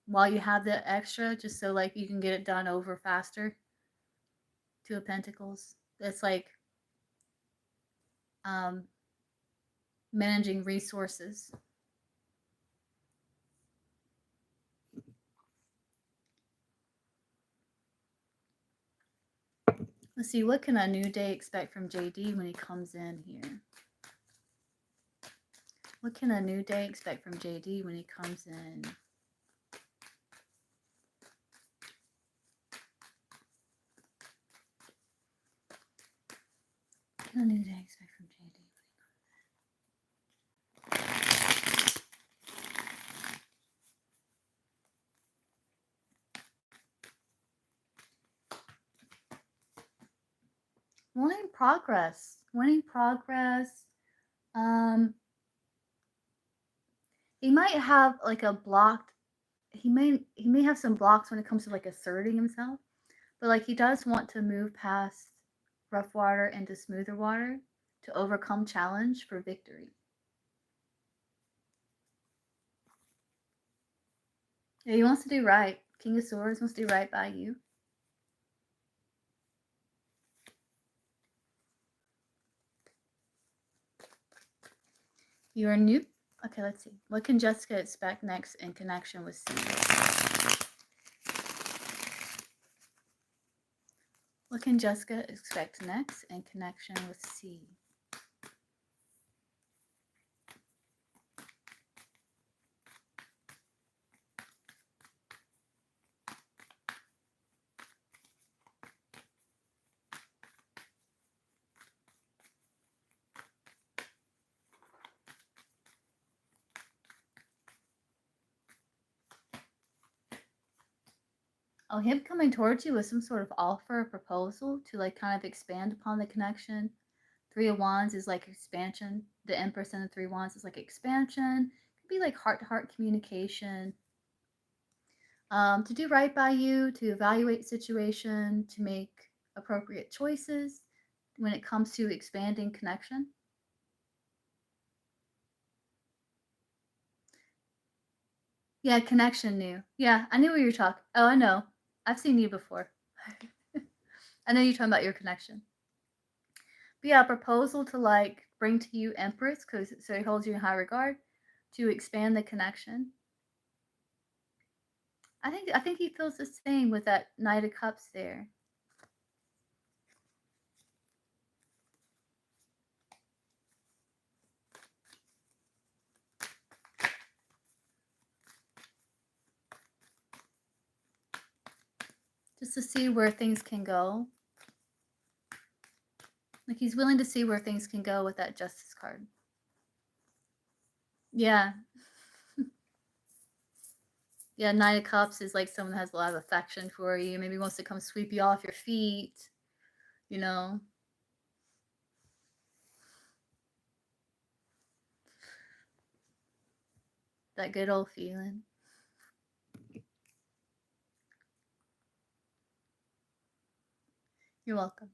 while you have the extra, just so, like, you can get it done over faster. Two of Pentacles. That's like managing resources. Let's see, what can a new day expect from JD when he comes in here? What can a new day expect from JD when he comes in? What can a new day expect from JD? Wanting progress. Wanting progress. He might have like a blocked. He may have some blocks when it comes to like asserting himself, but like he does want to move past rough water into smoother water to overcome challenge for victory. Yeah, he wants to do right. King of Swords wants to do right by you. You are new. Okay, let's see. What can Jessica expect next in connection with C? What can Jessica expect next in connection with C? Oh, him coming towards you with some sort of offer or proposal to like kind of expand upon the connection. Three of Wands is like expansion. The Empress and the Three of Wands is like expansion. It could be like heart-to-heart communication. To do right by you, to evaluate situation, to make appropriate choices when it comes to expanding connection. Yeah, connection new. Yeah, I knew what you were talking. Oh, I know. I've seen you before. I know you're talking about your connection. But yeah, a proposal to like bring to you Empress, because so he holds you in high regard, to expand the connection. I think he feels the same with that Knight of Cups there. Just to see where things can go. Like he's willing to see where things can go with that Justice card. Yeah. Yeah, Knight of Cups is like someone that has a lot of affection for you. Maybe wants to come sweep you off your feet, you know. That good old feeling. You're welcome.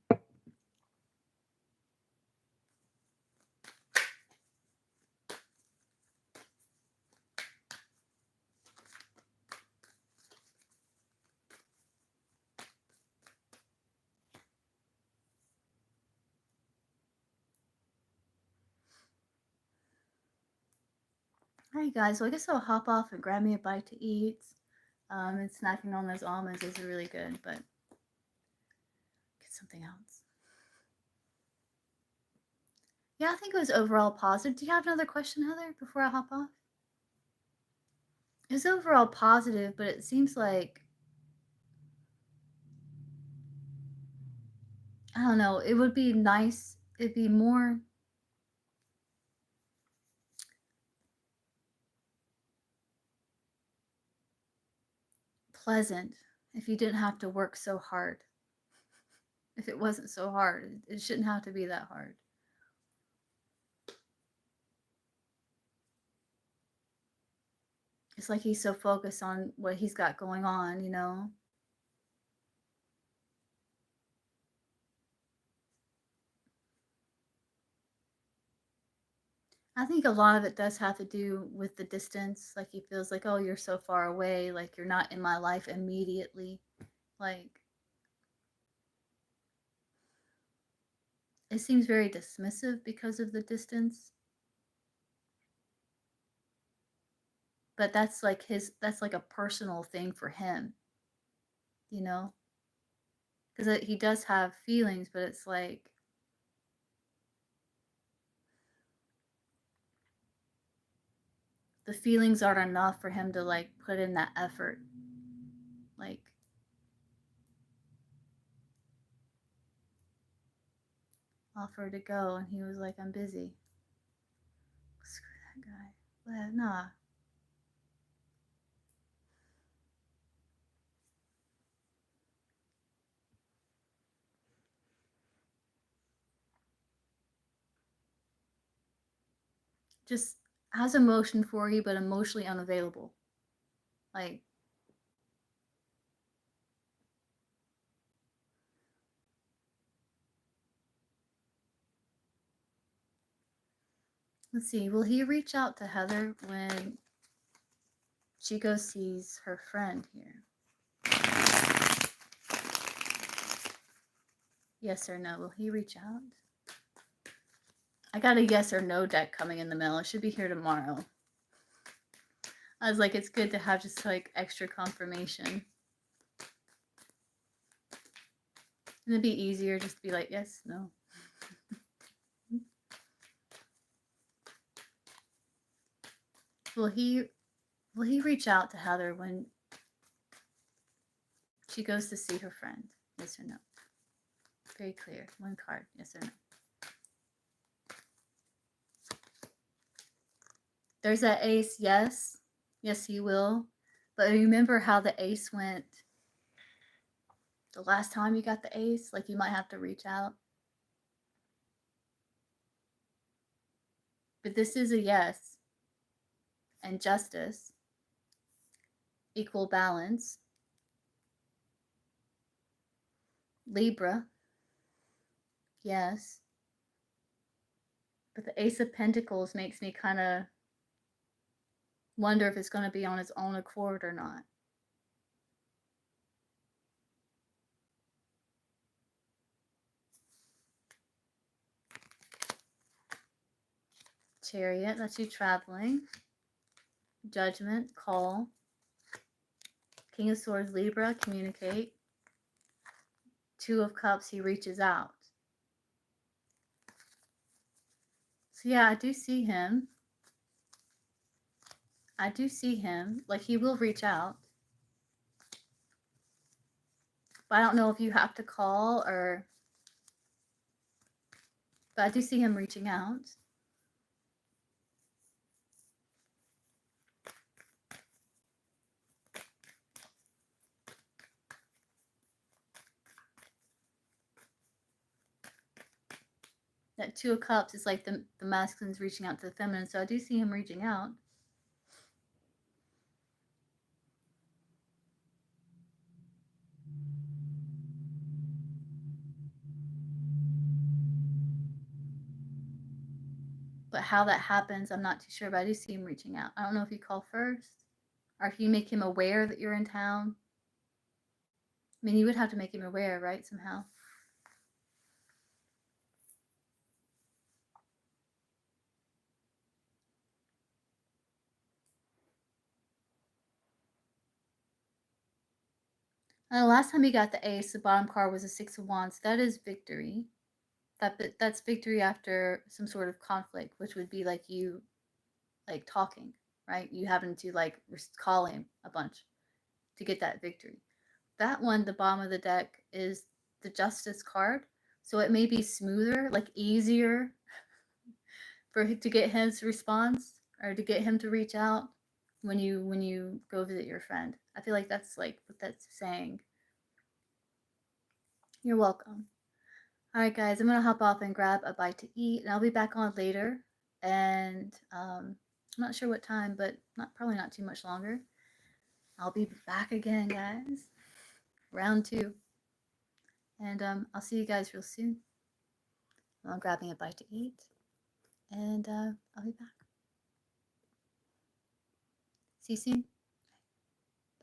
Alright guys, so I guess I'll hop off and grab me a bite to eat. And snacking on those almonds is really good, but get something else. Yeah, I think it was overall positive. Do you have another question, Heather, before I hop off? It's overall positive, but it seems like, I don't know, it would be nice, it'd be more pleasant if you didn't have to work so hard. If it wasn't so hard, it shouldn't have to be that hard. It's like he's so focused on what he's got going on, you know? I think a lot of it does have to do with the distance. Like he feels like, oh, you're so far away, like you're not in my life immediately. Like it seems very dismissive because of the distance. But that's like a personal thing for him, you know? Because he does have feelings, but it's like the feelings aren't enough for him to like put in that effort. Like offer to go, and he was like, I'm busy. Screw that guy. But nah. Just has emotion for you, but emotionally unavailable. Like, let's see, will he reach out to Heather when she goes sees her friend here? Yes or no? Will he reach out? I got a yes or no deck coming in the mail. It should be here tomorrow. I was like, it's good to have just like extra confirmation. And it'd be easier just to be like, yes, no. Will he reach out to Heather when she goes to see her friend? Yes or no? Very clear. One card. Yes or no? There's that ace. Yes. Yes, he will. But remember how the ace went the last time you got the ace? Like you might have to reach out. But this is a yes. And justice. Equal balance. Libra. Yes. But the Ace of Pentacles makes me kind of wonder if it's going to be on its own accord or not. Chariot, that's you traveling. Judgment, call. King of Swords, Libra, communicate. Two of Cups, he reaches out. So yeah, I do see him. I do see him. Like he will reach out. But I don't know if you have to call or... But I do see him reaching out. That Two of Cups is like the masculine's reaching out to the feminine. So I do see him reaching out. But how that happens, I'm not too sure, but I do see him reaching out. I don't know if you call first or if you make him aware that you're in town. I mean, you would have to make him aware, right, somehow. The last time you got the ace, the bottom card was a Six of Wands. That is victory. That's victory after some sort of conflict, which would be like you, like talking. right? You happen to like call him a bunch to get that victory. That one, the bottom of the deck, is the Justice card. So it may be smoother, like easier to get his response or to get him to reach out when you go visit your friend. I feel like that's like what that's saying. You're welcome. All right, guys, I'm gonna hop off and grab a bite to eat, and I'll be back on later. And I'm not sure what time, but probably not too much longer. I'll be back again, guys. Round 2, and I'll see you guys real soon. I'm grabbing a bite to eat, and I'll be back. See you soon.